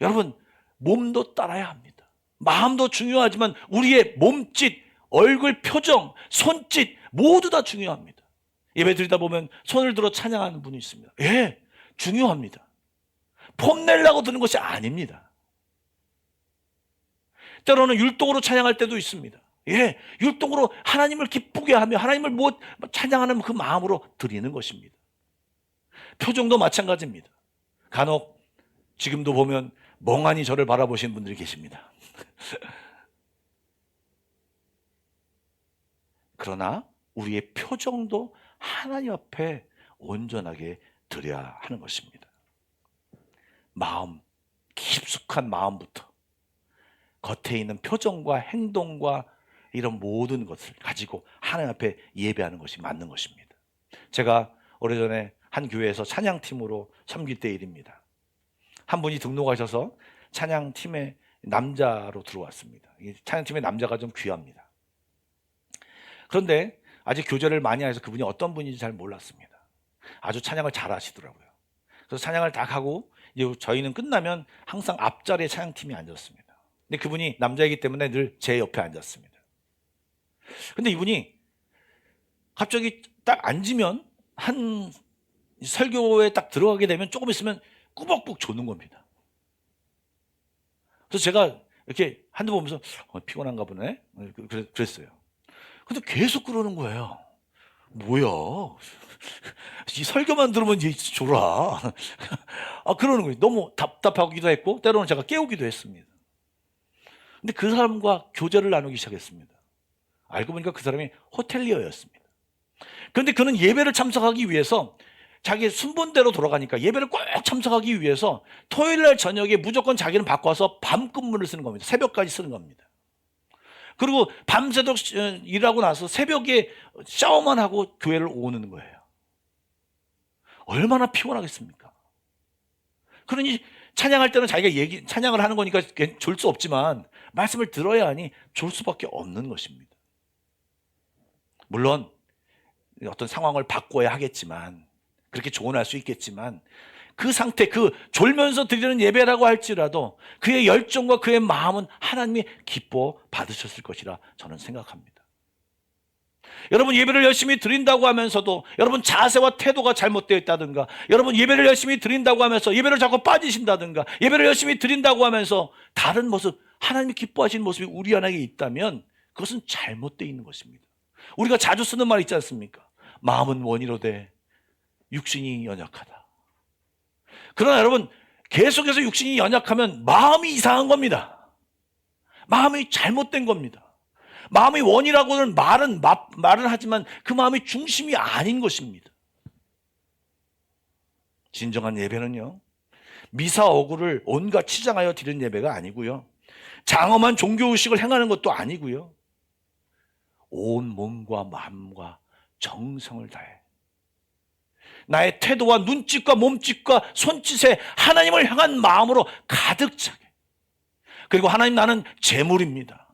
Speaker 2: 여러분 몸도 따라야 합니다. 마음도 중요하지만 우리의 몸짓, 얼굴 표정, 손짓 모두 다 중요합니다. 예배 드리다 보면 손을 들어 찬양하는 분이 있습니다. 예, 중요합니다. 폼 내려고 드는 것이 아닙니다. 때로는 율동으로 찬양할 때도 있습니다. 예, 율동으로 하나님을 기쁘게 하며 하나님을 찬양하는 그 마음으로 드리는 것입니다. 표정도 마찬가지입니다. 간혹 지금도 보면 멍하니 저를 바라보시는 분들이 계십니다. 그러나 우리의 표정도 하나님 앞에 온전하게 드려야 하는 것입니다. 마음, 깊숙한 마음부터 겉에 있는 표정과 행동과 이런 모든 것을 가지고 하나님 앞에 예배하는 것이 맞는 것입니다. 제가 오래전에 한 교회에서 찬양팀으로 섬길 때 일입니다. 한 분이 등록하셔서 찬양팀에 남자로 들어왔습니다. 찬양팀의 남자가 좀 귀합니다. 그런데 아직 교제를 많이 해서 그분이 어떤 분인지 잘 몰랐습니다. 아주 찬양을 잘 하시더라고요. 그래서 찬양을 다 하고 이제 저희는 끝나면 항상 앞자리에 찬양팀이 앉았습니다. 근데 그분이 남자이기 때문에 늘 제 옆에 앉았습니다. 근데 이분이 갑자기 딱 앉으면 한 설교에 딱 들어가게 되면 조금 있으면 꾸벅꾸벅 조는 겁니다. 그래서 제가 이렇게 한두 번 보면서 피곤한가 보네 그랬어요. 근데 계속 그러는 거예요. 뭐야? 이 설교만 들으면 이제 졸아. 그러는 거예요. 너무 답답하기도 했고 때로는 제가 깨우기도 했습니다. 근데 그 사람과 교제를 나누기 시작했습니다. 알고 보니까 그 사람이 호텔리어였습니다. 그런데 그는 예배를 참석하기 위해서 자기 순번대로 돌아가니까 예배를 꼭 참석하기 위해서 토요일 날 저녁에 무조건 자기는 바꿔서 밤 근무를 쓰는 겁니다. 새벽까지 쓰는 겁니다. 그리고 밤새도록 일하고 나서 새벽에 샤워만 하고 교회를 오는 거예요. 얼마나 피곤하겠습니까? 그러니 찬양할 때는 자기가 찬양을 하는 거니까 졸 수 없지만 말씀을 들어야 하니 졸 수밖에 없는 것입니다. 물론 어떤 상황을 바꿔야 하겠지만 그렇게 조언할 수 있겠지만 그 상태, 그 졸면서 드리는 예배라고 할지라도 그의 열정과 그의 마음은 하나님이 기뻐 받으셨을 것이라 저는 생각합니다. 여러분 예배를 열심히 드린다고 하면서도 여러분 자세와 태도가 잘못되어 있다든가 여러분 예배를 열심히 드린다고 하면서 예배를 자꾸 빠지신다든가 예배를 열심히 드린다고 하면서 다른 모습, 하나님이 기뻐하시는 모습이 우리 안에 있다면 그것은 잘못되어 있는 것입니다. 우리가 자주 쓰는 말 있지 않습니까? 마음은 원이로되 육신이 연약하다. 그러나 여러분 계속해서 육신이 연약하면 마음이 이상한 겁니다. 마음이 잘못된 겁니다. 마음이 원이라고는 말은 하지만 그 마음이 중심이 아닌 것입니다. 진정한 예배는요, 미사 어구를 온갖 치장하여 드리는 예배가 아니고요, 장엄한 종교의식을 행하는 것도 아니고요, 온 몸과 마음과 정성을 다해 나의 태도와 눈짓과 몸짓과 손짓에 하나님을 향한 마음으로 가득 차게, 그리고 하나님 나는 재물입니다,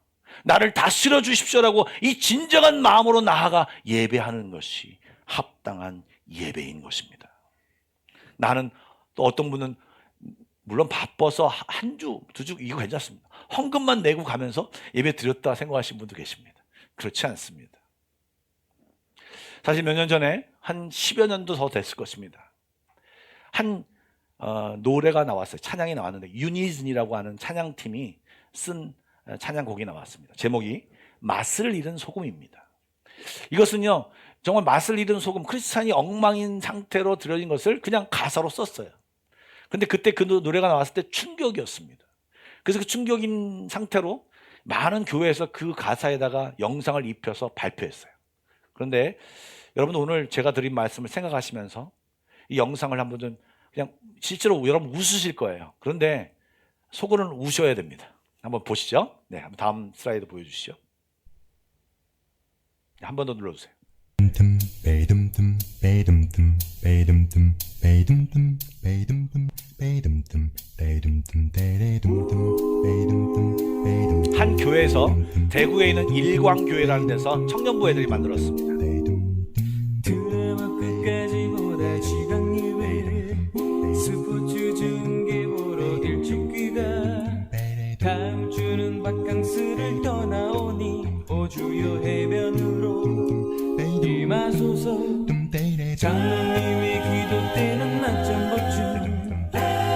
Speaker 2: 나를 다스려 주십시오라고 이 진정한 마음으로 나아가 예배하는 것이 합당한 예배인 것입니다. 나는 또 어떤 분은 물론 바빠서 한 주, 두 주 이거 괜찮습니다. 헌금만 내고 가면서 예배 드렸다 생각하시는 분도 계십니다. 그렇지 않습니다. 사실 몇 년 전에 한 10여 년도 더 됐을 것입니다. 한 노래가 나왔어요. 찬양이 나왔는데 유니즌이라고 하는 찬양팀이 쓴 찬양곡이 나왔습니다. 제목이 맛을 잃은 소금입니다. 이것은요 정말 맛을 잃은 소금, 크리스찬이 엉망인 상태로 들여진 것을 그냥 가사로 썼어요. 근데 그때 그 노래가 나왔을 때 충격이었습니다. 그래서 그 충격인 상태로 많은 교회에서 그 가사에다가 영상을 입혀서 발표했어요. 그런데 여러분 오늘 제가 드린 말씀을 생각하시면서 이 영상을 한번 좀 그냥 실제로 여러분 웃으실 거예요. 그런데 속으로는 우셔야 됩니다. 한번 보시죠. 네, 한번 다음 슬라이드 보여주시죠. 한 번 더 눌러주세요. 한 교회에서 대구에 있는 일광교회라는 데서 청년부 애들이 만들었습니다.
Speaker 4: 드라마 끝까지 보다 지방예배 스포츠 중계 보러 일찍귀가 다음 주는 바캉스를 떠나오니 오주요 해변으로 임하소서 장로님의 기도 때는 낮잠 보충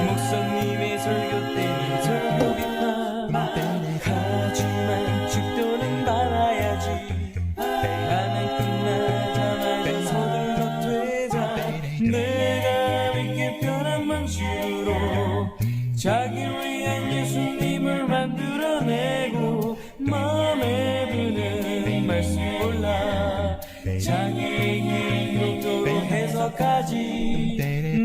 Speaker 4: 목사님의 설교 때는 설교 비판 하지만 죽도는 말아야지 반항 끝나자마자 서둘러 퇴자 내가 믿기 편한 방식으로 자기를 위한 예수님을 만들어내고 마음에 드는 말씀 골라 자기에게 용도로 해석하지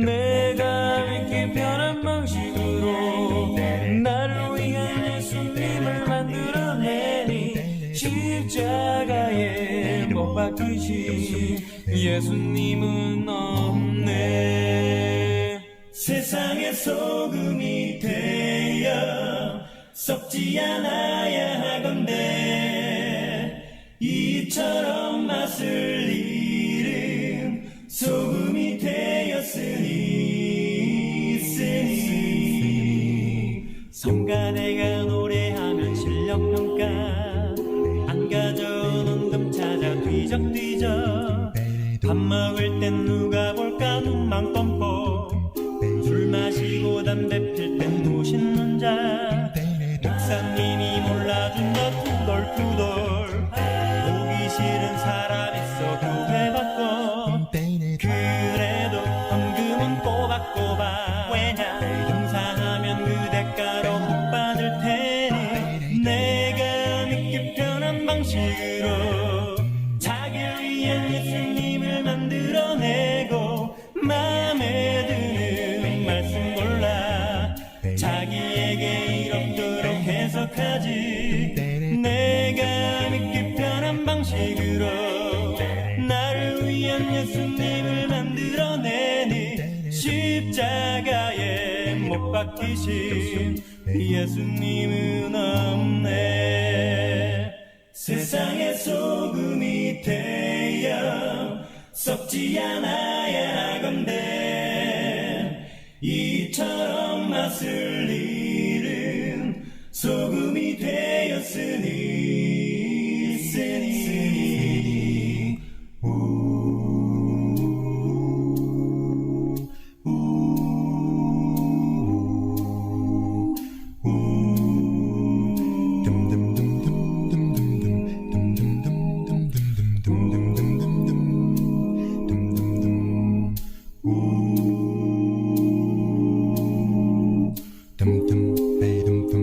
Speaker 4: 내가 믿기 편한 방식으로 나를 위한 예수님을 만들어내니 십자가에 못 박히신 예수님은 없네. 세상의 소금이 되어 썩지 않아야 하건대 이처럼 맛을 잃은 소금이 되었으니 성가대가 노래하면 실력평가 안 가져오는 금 찾아 뒤적뒤적 밥 먹을 땐 누가 볼까 눈만 껌뻑 술 마시고 담배 필 땐 무신는 자 목사님이 몰라준다 투덜투덜 보기 싫은 사람 있어 교회 바꿔 그래도 헌금은 꼬박꼬박 왜냐 봉사하면 그 대가로 복 받을 테니 내가 믿기 편한 방식으로 자기를 위한 예수님을 만들어내고 마음에 드는 말씀 골라 자기에게 이렇도록 해석하지 내가 믿기 편한 방식으로 나를 위한 예수님을 만들어내니 십자가에 못 박히신 예수님은 없네. 세상의 소금이 되어 썩지 않아야 하건대 이처럼 맛을 잃은 소금이 되었으니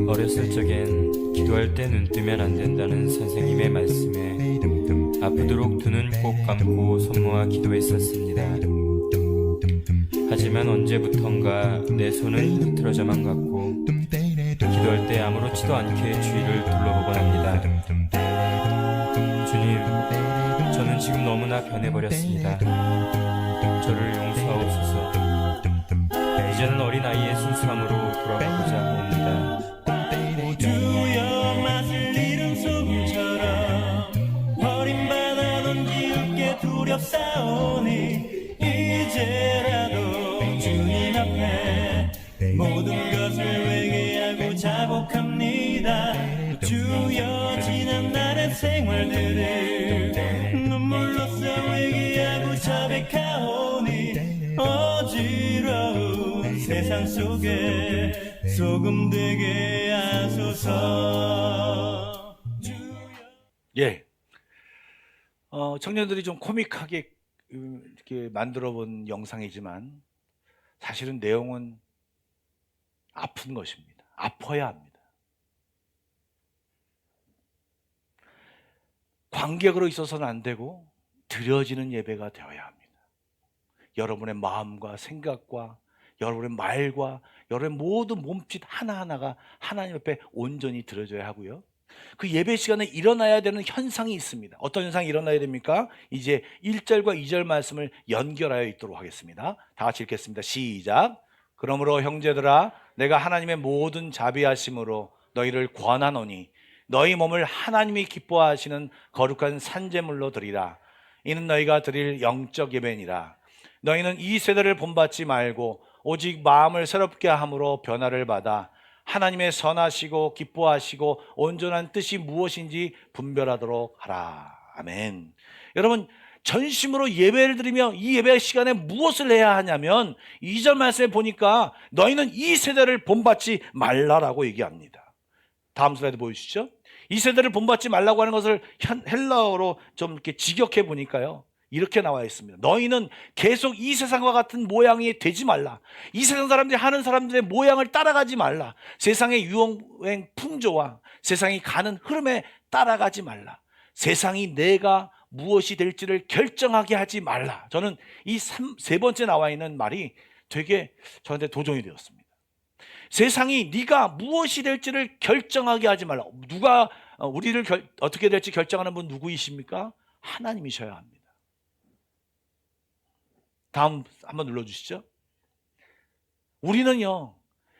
Speaker 5: 어렸을 적엔 기도할 때 눈 뜨면 안 된다는 선생님의 말씀에 아프도록 두 눈 꼭 감고 손모아 기도했었습니다. 하지만 언제부턴가 내 손은 흐트러져만 갔고 기도할 때 아무렇지도 않게 주위를 둘러보곤 합니다. 주님, 저는 지금 너무나 변해버렸습니다. 저를 용서하옵소서. 이제는 어린아이의 순수함으로 돌아가고자 합니다.
Speaker 4: 주여 맛을 잃은 소금처럼 버림받아 던지울게 두렵사오니 이제라도 주님 앞에 모든 것을 회개하고 자복합니다. 주여 지난 날의 생활들을 눈물로써 회개하고 자백하오니 어지러운 세상 속에 소금 되게 하소서.
Speaker 2: 예. 청년들이 좀 코믹하게 이렇게 만들어 본 영상이지만 사실은 내용은 아픈 것입니다. 아파야 합니다. 관객으로 있어서는 안 되고 드려지는 예배가 되어야 합니다. 여러분의 마음과 생각과 여러분의 말과 여러분의 모든 몸짓 하나하나가 하나님 앞에 온전히 드려져야 하고요. 그 예배 시간에 일어나야 되는 현상이 있습니다. 어떤 현상이 일어나야 됩니까? 이제 1절과 2절 말씀을 연결하여 있도록 하겠습니다. 다 같이 읽겠습니다. 시작. 그러므로 형제들아 내가 하나님의 모든 자비하심으로 너희를 권하노니 너희 몸을 하나님이 기뻐하시는 거룩한 산제물로 드리라. 이는 너희가 드릴 영적 예배니라. 너희는 이 세대를 본받지 말고 오직 마음을 새롭게 함으로 변화를 받아 하나님의 선하시고 기뻐하시고 온전한 뜻이 무엇인지 분별하도록 하라. 아멘. 여러분, 전심으로 예배를 드리며 이 예배 시간에 무엇을 해야 하냐면 2절 말씀에 보니까 너희는 이 세대를 본받지 말라라고 얘기합니다. 다음 슬라이드 보여주시죠. 이 세대를 본받지 말라고 하는 것을 헬라어로 좀 이렇게 직역해 보니까요, 이렇게 나와 있습니다. 너희는 계속 이 세상과 같은 모양이 되지 말라. 이 세상 사람들이 하는 사람들의 모양을 따라가지 말라. 세상의 유행 풍조와 세상이 가는 흐름에 따라가지 말라. 세상이 내가 무엇이 될지를 결정하게 하지 말라. 저는 이 세 번째 나와 있는 말이 되게 저한테 도전이 되었습니다. 세상이 네가 무엇이 될지를 결정하게 하지 말라. 누가 우리를 어떻게 될지 결정하는 분 누구이십니까? 하나님이셔야 합니다. 다음 한번 눌러주시죠. 우리는요,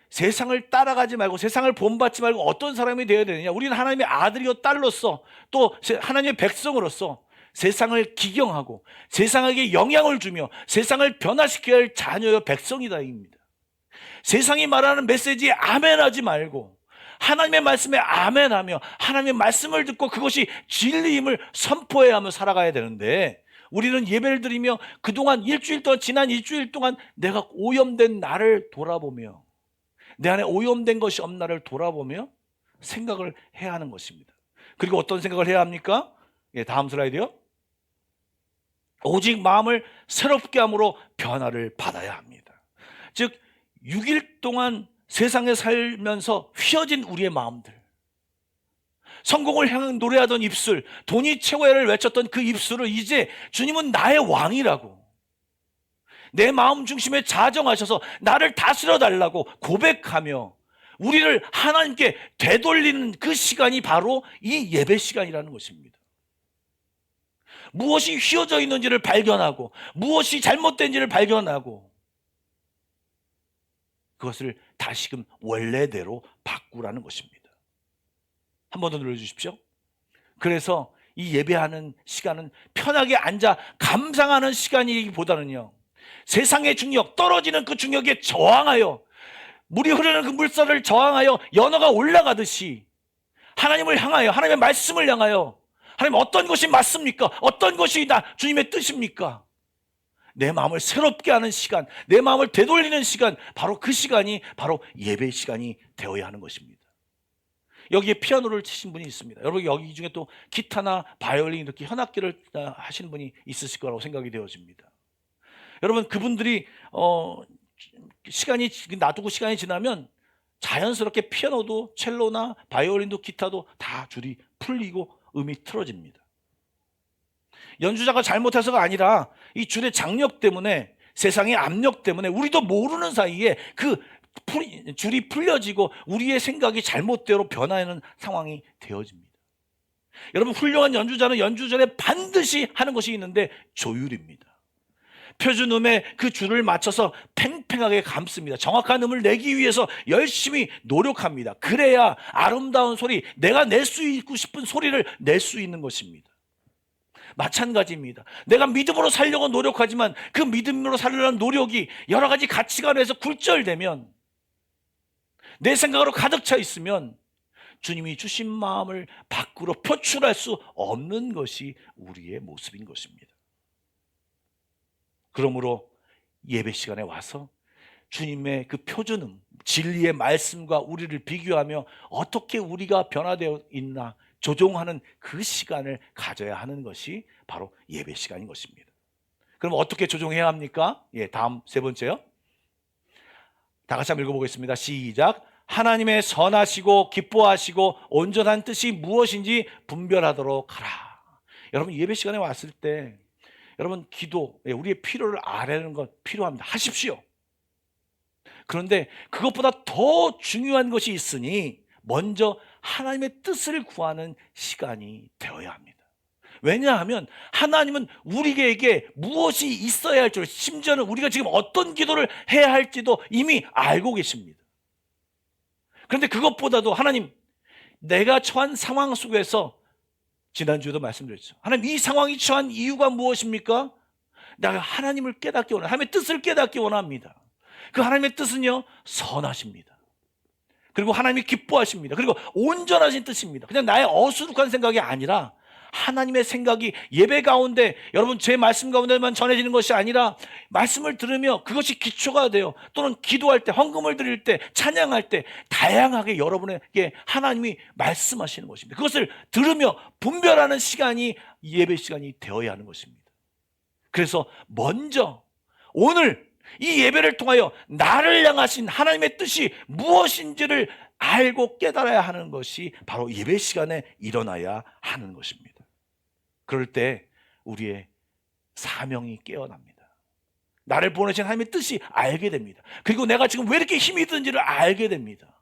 Speaker 2: 세상을 따라가지 말고 세상을 본받지 말고 어떤 사람이 되어야 되느냐. 우리는 하나님의 아들이요 딸로서 또 하나님의 백성으로서 세상을 기경하고 세상에게 영향을 주며 세상을 변화시켜야 할 자녀요 백성이다입니다. 세상이 말하는 메시지에 아멘하지 말고 하나님의 말씀에 아멘하며 하나님의 말씀을 듣고 그것이 진리임을 선포해야 하며 살아가야 되는데, 우리는 예배를 드리며 그동안 일주일 동안, 지난 일주일 동안 내가 오염된 나를 돌아보며 내 안에 오염된 것이 없나를 돌아보며 생각을 해야 하는 것입니다. 그리고 어떤 생각을 해야 합니까? 예, 다음 슬라이드요. 오직 마음을 새롭게 함으로 변화를 받아야 합니다. 즉 6일 동안 세상에 살면서 휘어진 우리의 마음들, 성공을 향한 노래하던 입술, 돈이 최고야를 외쳤던 그 입술을 이제 주님은 나의 왕이라고, 내 마음 중심에 자정하셔서 나를 다스려 달라고 고백하며 우리를 하나님께 되돌리는 그 시간이 바로 이 예배 시간이라는 것입니다. 무엇이 휘어져 있는지를 발견하고 무엇이 잘못된지를 발견하고 그것을 다시금 원래대로 바꾸라는 것입니다. 한 번 더 눌러주십시오. 그래서 이 예배하는 시간은 편하게 앉아 감상하는 시간이기보다는요, 세상의 중력, 떨어지는 그 중력에 저항하여 물이 흐르는 그 물살을 저항하여 연어가 올라가듯이 하나님을 향하여, 하나님의 말씀을 향하여, 하나님 어떤 것이 맞습니까? 어떤 것이 주님의 뜻입니까? 내 마음을 새롭게 하는 시간, 내 마음을 되돌리는 시간, 바로 그 시간이 바로 예배 시간이 되어야 하는 것입니다. 여기에 피아노를 치신 분이 있습니다. 여러분 여기 중에 또 기타나 바이올린 이렇게 현악기를 하시는 분이 있으실 거라고 생각이 되어집니다. 여러분 그분들이 시간이 놔두고 시간이 지나면 자연스럽게 피아노도 첼로나 바이올린도 기타도 다 줄이 풀리고 음이 틀어집니다. 연주자가 잘못해서가 아니라 이 줄의 장력 때문에, 세상의 압력 때문에 우리도 모르는 사이에 그 줄이 풀려지고 우리의 생각이 잘못대로 변하는 상황이 되어집니다. 여러분 훌륭한 연주자는 연주 전에 반드시 하는 것이 있는데 조율입니다. 표준음에 그 줄을 맞춰서 팽팽하게 감습니다. 정확한 음을 내기 위해서 열심히 노력합니다. 그래야 아름다운 소리, 내가 낼 수 있고 싶은 소리를 낼 수 있는 것입니다. 마찬가지입니다. 내가 믿음으로 살려고 노력하지만 그 믿음으로 살려는 노력이 여러 가지 가치관에서 굴절되면, 내 생각으로 가득 차 있으면 주님이 주신 마음을 밖으로 표출할 수 없는 것이 우리의 모습인 것입니다. 그러므로 예배 시간에 와서 주님의 그 표준음, 진리의 말씀과 우리를 비교하며 어떻게 우리가 변화되어 있나 조종하는 그 시간을 가져야 하는 것이 바로 예배 시간인 것입니다. 그럼 어떻게 조종해야 합니까? 예, 다음 세 번째요. 다 같이 한번 읽어보겠습니다. 시작. 하나님의 선하시고 기뻐하시고 온전한 뜻이 무엇인지 분별하도록 하라. 여러분 예배 시간에 왔을 때 여러분 기도, 우리의 필요를 아뢰는 것 필요합니다. 하십시오. 그런데 그것보다 더 중요한 것이 있으니 먼저 하나님의 뜻을 구하는 시간이 되어야 합니다. 왜냐하면 하나님은 우리에게 무엇이 있어야 할 줄, 심지어는 우리가 지금 어떤 기도를 해야 할지도 이미 알고 계십니다. 그런데 그것보다도 하나님, 내가 처한 상황 속에서, 지난주에도 말씀드렸죠, 하나님 이 상황이 처한 이유가 무엇입니까? 내가 하나님을 깨닫기 원합니다. 하나님의 뜻을 깨닫기 원합니다. 그 하나님의 뜻은요, 선하십니다. 그리고 하나님이 기뻐하십니다. 그리고 온전하신 뜻입니다. 그냥 나의 어수룩한 생각이 아니라 하나님의 생각이 예배 가운데, 여러분 제 말씀 가운데만 전해지는 것이 아니라 말씀을 들으며 그것이 기초가 돼요. 또는 기도할 때, 헌금을 드릴 때, 찬양할 때 다양하게 여러분에게 하나님이 말씀하시는 것입니다. 그것을 들으며 분별하는 시간이 예배 시간이 되어야 하는 것입니다. 그래서 먼저 오늘 이 예배를 통하여 나를 향하신 하나님의 뜻이 무엇인지를 알고 깨달아야 하는 것이 바로 예배 시간에 일어나야 하는 것입니다. 그럴 때 우리의 사명이 깨어납니다. 나를 보내신 하나님의 뜻이 알게 됩니다. 그리고 내가 지금 왜 이렇게 힘이 드는지를 알게 됩니다.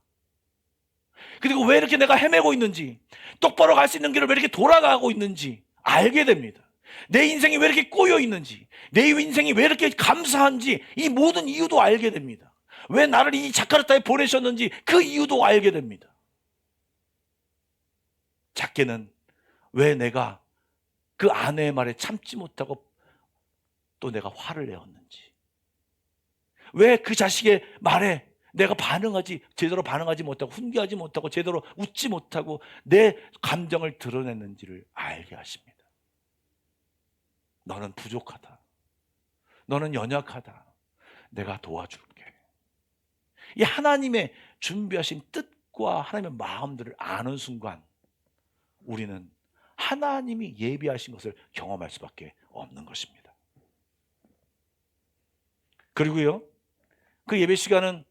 Speaker 2: 그리고 왜 이렇게 내가 헤매고 있는지, 똑바로 갈 수 있는 길을 왜 이렇게 돌아가고 있는지 알게 됩니다. 내 인생이 왜 이렇게 꼬여 있는지, 내 인생이 왜 이렇게 감사한지, 이 모든 이유도 알게 됩니다. 왜 나를 이 자카르타에 보내셨는지 그 이유도 알게 됩니다. 작게는 왜 내가 그 아내의 말에 참지 못하고 또 내가 화를 내었는지, 왜 그 자식의 말에 내가 제대로 반응하지 못하고, 훈계하지 못하고, 제대로 웃지 못하고 내 감정을 드러냈는지를 알게 하십니다. 너는 부족하다. 너는 연약하다. 내가 도와줄게. 이 하나님의 준비하신 뜻과 하나님의 마음들을 아는 순간 우리는 하나님이 예비하신 것을 경험할 수밖에 없는 것입니다. 그리고요, 그 예배 시간은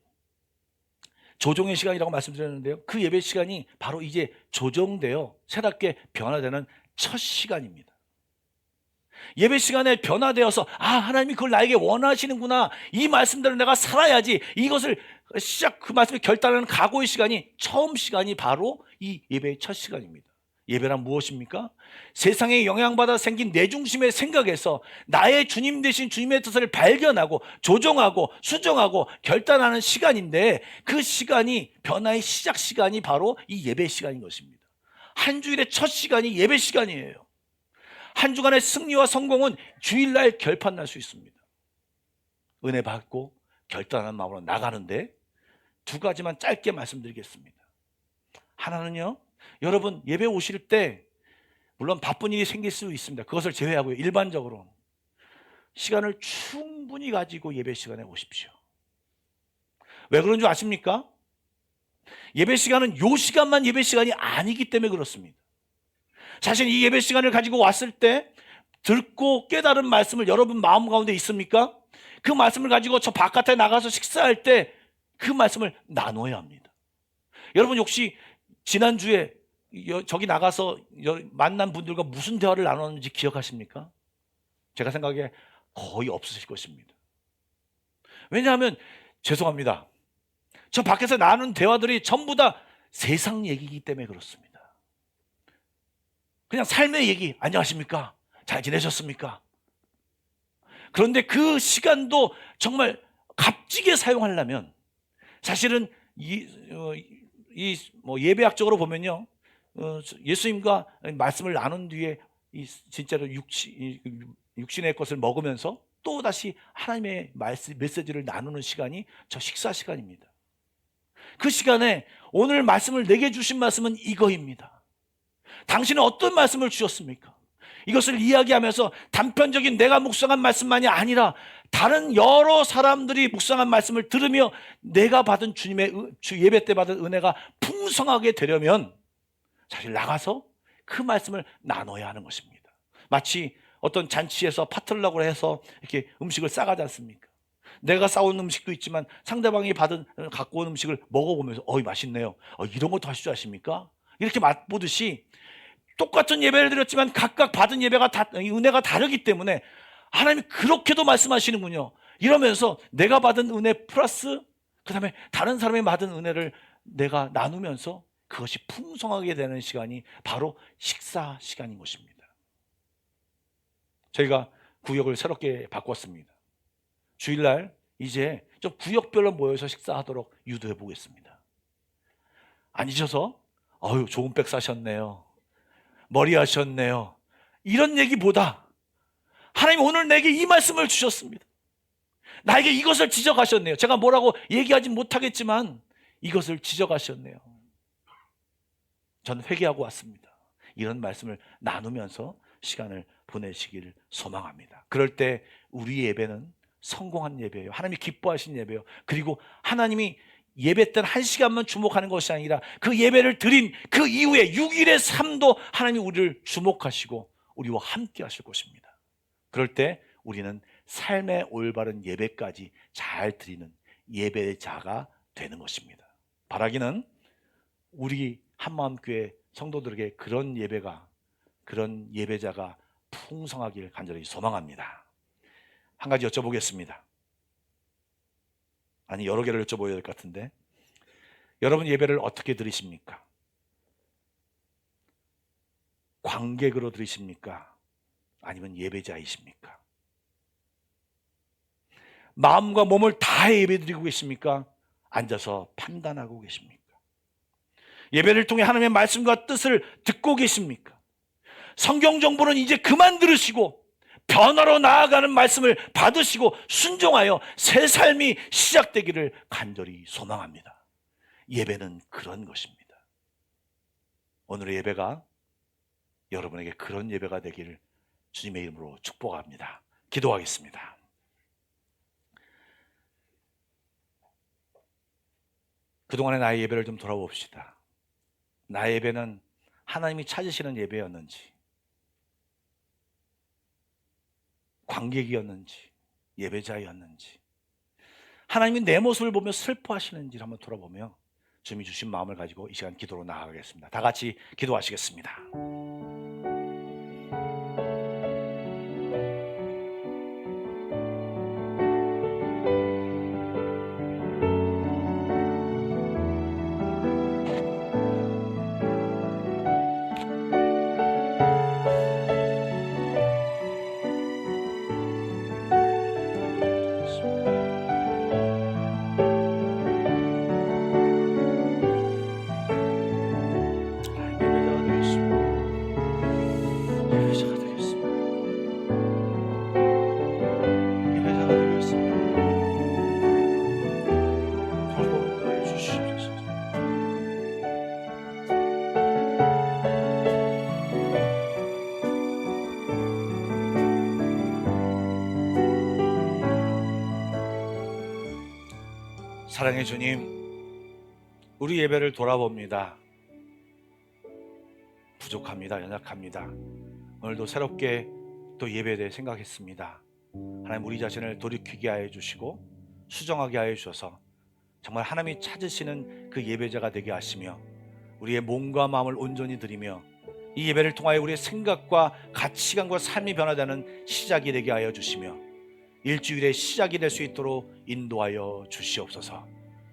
Speaker 2: 조정의 시간이라고 말씀드렸는데요, 그 예배 시간이 바로 이제 조정되어 새롭게 변화되는 첫 시간입니다. 예배 시간에 변화되어서 하나님이 그걸 나에게 원하시는구나, 이 말씀대로 내가 살아야지, 이것을 그 말씀을 결단하는 각오의 시간이, 처음 시간이 바로 이 예배의 첫 시간입니다. 예배란 무엇입니까? 세상에 영향받아 생긴 내 중심의 생각에서 나의 주님 되신 주님의 뜻을 발견하고 조정하고 수정하고 결단하는 시간인데, 그 시간이, 변화의 시작 시간이 바로 이 예배 시간인 것입니다. 한 주일의 첫 시간이 예배 시간이에요. 한 주간의 승리와 성공은 주일날 결판날 수 있습니다. 은혜 받고 결단하는 마음으로 나가는데, 두 가지만 짧게 말씀드리겠습니다. 하나는요, 여러분 예배 오실 때 물론 바쁜 일이 생길 수 있습니다. 그것을 제외하고요, 일반적으로 시간을 충분히 가지고 예배 시간에 오십시오. 왜 그런 줄 아십니까? 예배 시간은 요 시간만 예배 시간이 아니기 때문에 그렇습니다. 사실 이 예배 시간을 가지고 왔을 때 듣고 깨달은 말씀을 여러분 마음 가운데 있습니까? 그 말씀을 가지고 저 바깥에 나가서 식사할 때 그 말씀을 나눠야 합니다. 여러분 혹시 지난주에 저기 나가서 만난 분들과 무슨 대화를 나눴는지 기억하십니까? 제가 생각에 거의 없으실 것입니다. 왜냐하면, 죄송합니다, 저 밖에서 나눈 대화들이 전부 다 세상 얘기이기 때문에 그렇습니다. 그냥 삶의 얘기, 안녕하십니까? 잘 지내셨습니까? 그런데 그 시간도 정말 값지게 사용하려면, 사실은 예배학적으로 보면요, 예수님과 말씀을 나눈 뒤에 진짜로 육신의 것을 먹으면서 또 다시 하나님의 메시지를 나누는 시간이 저 식사 시간입니다. 그 시간에 오늘 말씀을 내게 주신 말씀은 이거입니다. 당신은 어떤 말씀을 주셨습니까? 이것을 이야기하면서 단편적인 내가 묵상한 말씀만이 아니라 다른 여러 사람들이 묵상한 말씀을 들으며 내가 받은 주님의 예배 때 받은 은혜가 풍성하게 되려면 사실 나가서 그 말씀을 나눠야 하는 것입니다. 마치 어떤 잔치에서 파틀락으로 해서 이렇게 음식을 싸가지 않습니까? 내가 싸온 음식도 있지만 상대방이 갖고 온 음식을 먹어보면서 맛있네요, 이런 것도 하실 줄 아십니까? 이렇게 맛보듯이 똑같은 예배를 드렸지만 각각 받은 은혜가 다르기 때문에 하나님이 그렇게도 말씀하시는군요. 이러면서 내가 받은 은혜 플러스 그 다음에 다른 사람이 받은 은혜를 내가 나누면서 그것이 풍성하게 되는 시간이 바로 식사 시간인 것입니다. 저희가 구역을 새롭게 바꿨습니다. 주일날 이제 좀 구역별로 모여서 식사하도록 유도해 보겠습니다. 앉으셔서 아유 좋은 백 사셨네요, 머리 하셨네요, 이런 얘기보다 하나님 오늘 내게 이 말씀을 주셨습니다. 나에게 이것을 지적하셨네요. 제가 뭐라고 얘기하지 못하겠지만 이것을 지적하셨네요. 저는 회개하고 왔습니다. 이런 말씀을 나누면서 시간을 보내시기를 소망합니다. 그럴 때 우리 예배는 성공한 예배예요. 하나님이 기뻐하신 예배예요. 그리고 하나님이 예배 때는 1시간만 주목하는 것이 아니라 그 예배를 드린 그 이후에 6일의 삶도 하나님이 우리를 주목하시고 우리와 함께 하실 것입니다. 그럴 때 우리는 삶의 올바른 예배까지 잘 드리는 예배자가 되는 것입니다. 바라기는 우리 한마음교회 성도들에게 그런 예배가, 그런 예배자가 풍성하길 간절히 소망합니다. 한 가지 여쭤보겠습니다. 아니 여러 개를 여쭤봐야 될 것 같은데, 여러분 예배를 어떻게 드리십니까? 관객으로 드리십니까? 아니면 예배자이십니까? 마음과 몸을 다해 예배드리고 계십니까? 앉아서 판단하고 계십니까? 예배를 통해 하나님의 말씀과 뜻을 듣고 계십니까? 성경 정보는 이제 그만 들으시고 변화로 나아가는 말씀을 받으시고 순종하여 새 삶이 시작되기를 간절히 소망합니다. 예배는 그런 것입니다. 오늘의 예배가 여러분에게 그런 예배가 되기를 주님의 이름으로 축복합니다. 기도하겠습니다. 그동안의 나의 예배를 좀 돌아봅시다. 나의 예배는 하나님이 찾으시는 예배였는지, 관객이었는지, 예배자였는지, 하나님이 내 모습을 보며 슬퍼하시는지를 한번 돌아보며 주님이 주신 마음을 가지고 이 시간 기도로 나아가겠습니다. 다 같이 기도하시겠습니다. 사랑의 주님, 우리 예배를 돌아봅니다. 부족합니다. 연약합니다. 오늘도 새롭게 또 예배에 대해 생각했습니다. 하나님 우리 자신을 돌이키게 하여 주시고 수정하게 하여 주셔서 정말 하나님이 찾으시는 그 예배자가 되게 하시며 우리의 몸과 마음을 온전히 드리며 이 예배를 통하여 우리의 생각과 가치관과 삶이 변화되는 시작이 되게 하여 주시며 일주일의 시작이 될 수 있도록 인도하여 주시옵소서.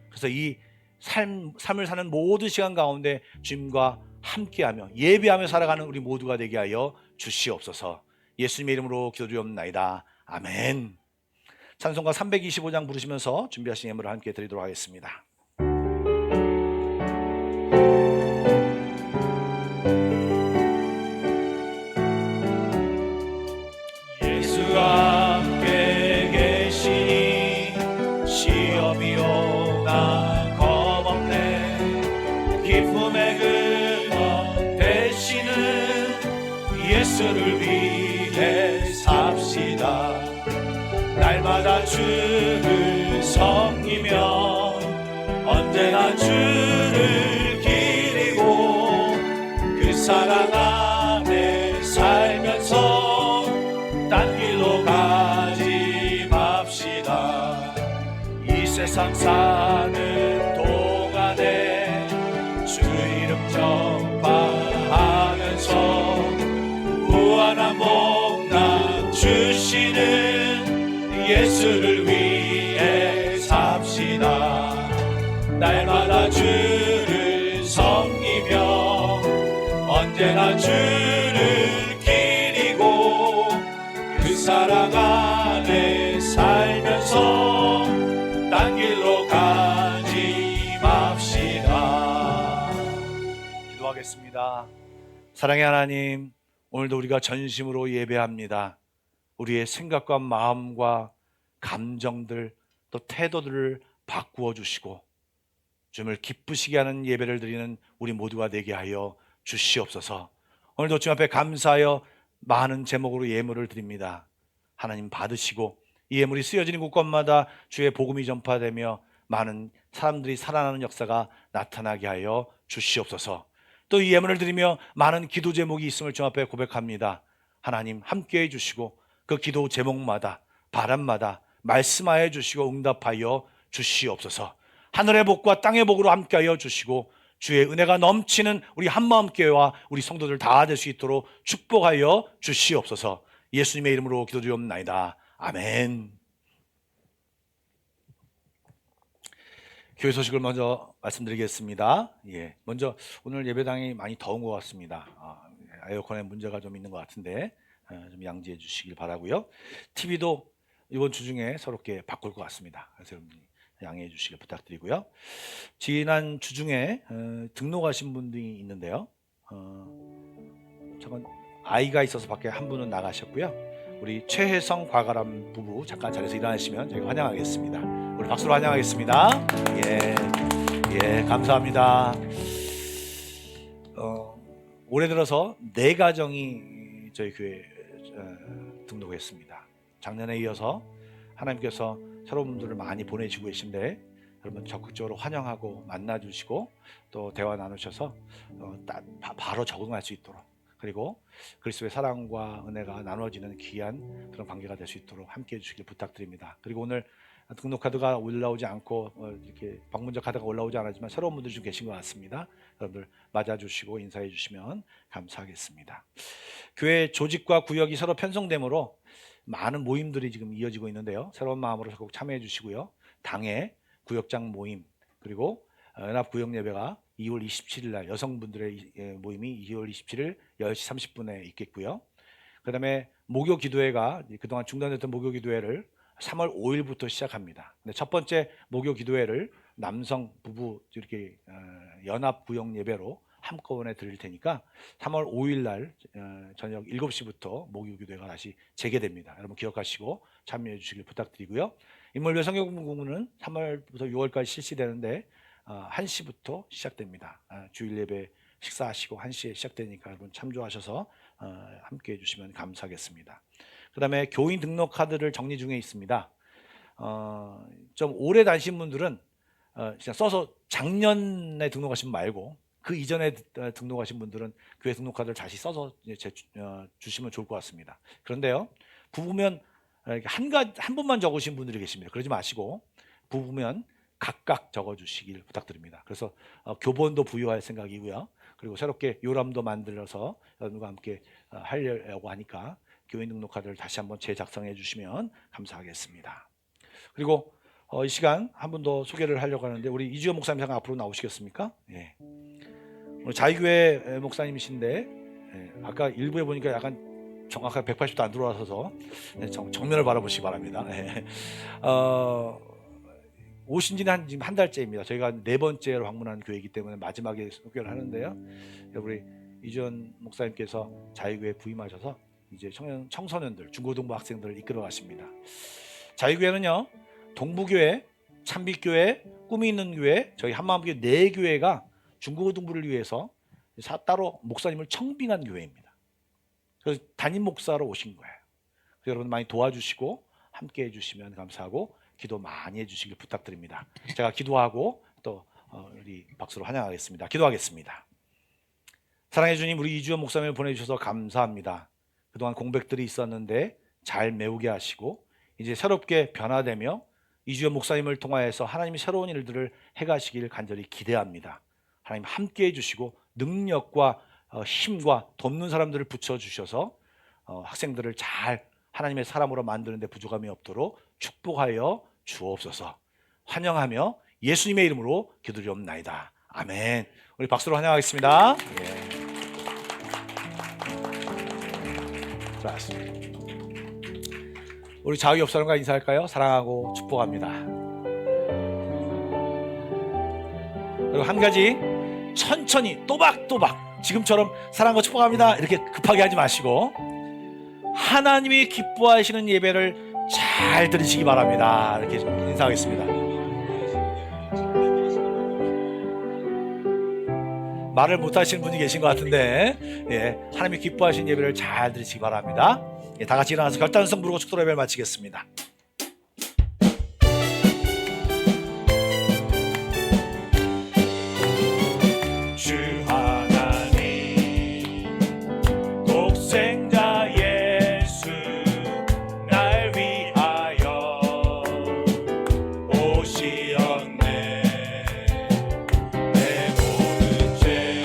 Speaker 2: 그래서 이 삶을 사는 모든 시간 가운데 주님과 함께하며 예배하며 살아가는 우리 모두가 되게 하여 주시옵소서. 예수님의 이름으로 기도드리옵나이다. 아멘. 찬송가 325장 부르시면서 준비하신 예물을 함께 드리도록 하겠습니다.
Speaker 4: 예수가 함께 계시니 시험이 오나 겁없네. 기쁨의 근원 되시는 예수를 위해 삽시다. 날마다 주를 섬기며 언제나 주를 기리고 그 사랑 안에 살면서 딴 길로 가지 맙시다. 이 세상 사는 동안에 주 이름 전파하면서 무한한 복락 주시는 예수를 위해 삽시다. 날마다 주를 섬기 주는 길이고 그 사랑 안에 살면서 딴 길로 가지 맙시다.
Speaker 2: 기도하겠습니다. 사랑의 하나님, 오늘도 우리가 전심으로 예배합니다. 우리의 생각과 마음과 감정들 또 태도들을 바꾸어 주시고 주님을 기쁘시게 하는 예배를 드리는 우리 모두가 되게 하여 주시옵소서. 오늘도 주님 앞에 감사하여 많은 제목으로 예물을 드립니다. 하나님 받으시고 이 예물이 쓰여지는 곳곳마다 주의 복음이 전파되며 많은 사람들이 살아나는 역사가 나타나게 하여 주시옵소서. 또 이 예물을 드리며 많은 기도 제목이 있음을 주님 앞에 고백합니다. 하나님 함께해 주시고 그 기도 제목마다 바람마다 말씀하여 주시고 응답하여 주시옵소서. 하늘의 복과 땅의 복으로 함께하여 주시고 주의 은혜가 넘치는 우리 한마음교회와 우리 성도들 다 될 수 있도록 축복하여 주시옵소서. 예수님의 이름으로 기도드리옵나이다. 아멘. 교회 소식을 먼저 말씀드리겠습니다. 먼저 오늘 예배당이 많이 더운 것 같습니다. 에어컨에 문제가 좀 있는 것 같은데 좀 양지해 주시길 바라고요. TV도 이번 주 중에 새롭게 바꿀 것 같습니다. 그래서 여러분들이 양해해 주시길 부탁드리고요. 지난 주 중에 등록하신 분들이 있는데요. 잠깐 아이가 있어서 밖에 한 분은 나가셨고요. 우리 최혜성 과가람 부부 잠깐 자리에서 일어나시면 저희가 환영하겠습니다. 우리 박수로 환영하겠습니다. 감사합니다. 올해 들어서 4가정이 저희 교회에 등록했습니다. 작년에 이어서 하나님께서 새로운 분들을 많이 보내주고 계신데 여러분 적극적으로 환영하고 만나주시고 또 대화 나누셔서 바로 적응할 수 있도록, 그리고 그리스도의 사랑과 은혜가 나눠지는 귀한 그런 관계가 될 수 있도록 함께해 주시길 부탁드립니다. 그리고 오늘 등록 카드가 올라오지 않고 이렇게 방문자 카드가 올라오지 않았지만 새로운 분들 좀 계신 것 같습니다. 여러분들 맞아주시고 인사해 주시면 감사하겠습니다. 교회 조직과 구역이 서로 편성되므로 많은 모임들이 지금 이어지고 있는데요. 새로운 마음으로 적극 참여해 주시고요. 당회 구역장 모임, 그리고 연합 구역 예배가 2월 27일 날 여성분들의 모임이 2월 27일 10시 30분에 있겠고요. 그 다음에 목요 기도회가 그동안 중단됐던 목요 기도회를 3월 5일부터 시작합니다. 근데 첫 번째 목요 기도회를 남성 부부 이렇게 연합 구역 예배로 한꺼번에 드릴 테니까 3월 5일 날 저녁 7시부터 목요 기도회가 다시 재개됩니다. 여러분 기억하시고 참여해 주시길 부탁드리고요. 인물별 성경 공부는 3월부터 6월까지 실시되는데 1시부터 시작됩니다. 주일 예배 식사하시고 1시에 시작되니까 여러분 참조하셔서 함께 해주시면 감사하겠습니다. 그 다음에 교인 등록 카드를 정리 중에 있습니다. 좀 오래 다니신 분들은 그냥 써서 작년에 등록하신 분 말고 그 이전에 등록하신 분들은 교회 등록 카드를 다시 써서 주시면 좋을 것 같습니다. 그런데요, 부부면 한 분만 적으신 분들이 계십니다. 그러지 마시고 부부면 각각 적어주시길 부탁드립니다. 그래서 교본도 부여할 생각이고요. 그리고 새롭게 요람도 만들어서 여러분과 함께 하려고 하니까 교인 등록 카드를 다시 한번 재작성해 주시면 감사하겠습니다. 그리고 이 시간 한 분 더 소개를 하려고 하는데 우리 이주연 목사님 잠깐 앞으로 나오시겠습니까? 우리 자유교회 목사님이신데 아까 일부에 보니까 약간 정확하게 180도 안 들어와서 정면을 바라보시기 바랍니다. 오신 지는 지금 한 달째입니다. 저희가 4번째로 방문한 교회이기 때문에 마지막에 소개를 하는데요. 우리 이주연 목사님께서 자유교회에 부임하셔서 이제 청소년들, 중고등부 학생들을 이끌어 가십니다. 자유교회는요, 동부교회, 찬빛교회, 꿈이 있는 교회, 저희 한마음교회 4교회가 중고등부를 위해서 따로 목사님을 청빙한 교회입니다. 그래서 담임 목사로 오신 거예요. 그래서 여러분 많이 도와주시고 함께 해주시면 감사하고 기도 많이 해주시길 부탁드립니다. 제가 기도하고 또 우리 박수로 환영하겠습니다. 기도하겠습니다. 사랑해 주님, 우리 이주연 목사님을 보내주셔서 감사합니다. 그동안 공백들이 있었는데 잘 메우게 하시고 이제 새롭게 변화되며 이주연 목사님을 통하여서 하나님이 새로운 일들을 해가시길 간절히 기대합니다. 하나님 함께해 주시고 능력과 힘과 돕는 사람들을 붙여주셔서 학생들을 잘 하나님의 사람으로 만드는 데 부족함이 없도록 축복하여 주옵소서. 환영하며 예수님의 이름으로 기도드리옵나이다. 아멘. 우리 박수로 환영하겠습니다. 들어갔습니다. 우리 자유 옆사람과 인사할까요? 사랑하고 축복합니다. 그리고 한 가지, 천천히 또박또박 지금처럼 사랑하고 축복합니다 이렇게 급하게 하지 마시고 하나님이 기뻐하시는 예배를 잘 들으시기 바랍니다. 이렇게 인사하겠습니다. 말을 못하시는 분이 계신 것 같은데, 예, 하나님이 기뻐하시는 예배를 잘 들으시기 바랍니다. 예, 다 같이 일어나서 결단성 부르고 축도 예배를 마치겠습니다.
Speaker 4: 주 하나님 독생자 예수 날 위하여 오시었네. 내 모든 죄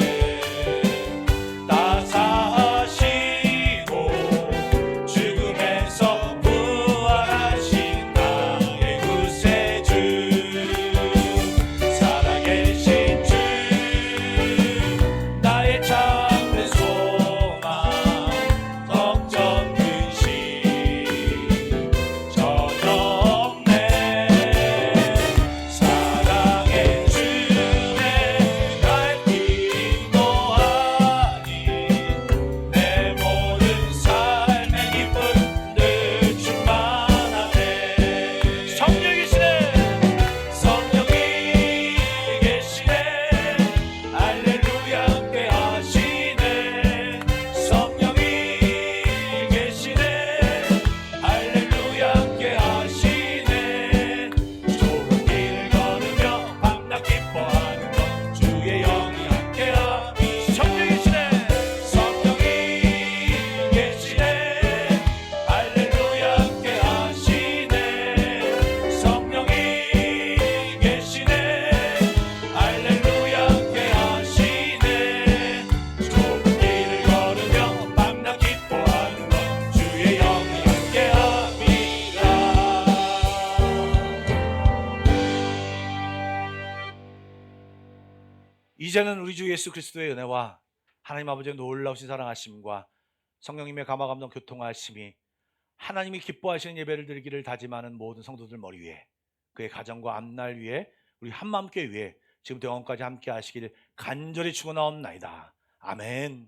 Speaker 4: 다 사하시고 죽음에서 부활하신 나의 구세주 살아계신 주 나의 참된 소망 걱정 근심 전혀 없네. 사랑의 주의 갈 길도 아니 내 모든 삶의 기쁨 늘 충만하네. 성령이 계시네 할렐루야 함께 하시네. 성령이 계시네 할렐루야 함께 하시네. 좁은 길을 걸으며 밤낮 기뻐하는 것 주의 영이 함께하니. 성령이 계시네 할렐루야 함께 하시네. 성령이 계시네 할렐루야 함께 하시네. 좁은 길을 걸으며 밤낮 기뻐하는 것 주의 영이 함께함이라.
Speaker 2: 이제는 우리 주 예수 그리스도의 은혜와 하나님 아버지의 놀라우신 사랑하심과 성령님의 감화감동 교통하심이 하나님이 기뻐하시는 예배를 드리기를 다짐하는 모든 성도들 머리 위에, 그의 가정과 앞날 위에, 우리 한마음교회 위에 지금부터 영원까지 함께 하시기를 간절히 축원하옵나이다. 아멘.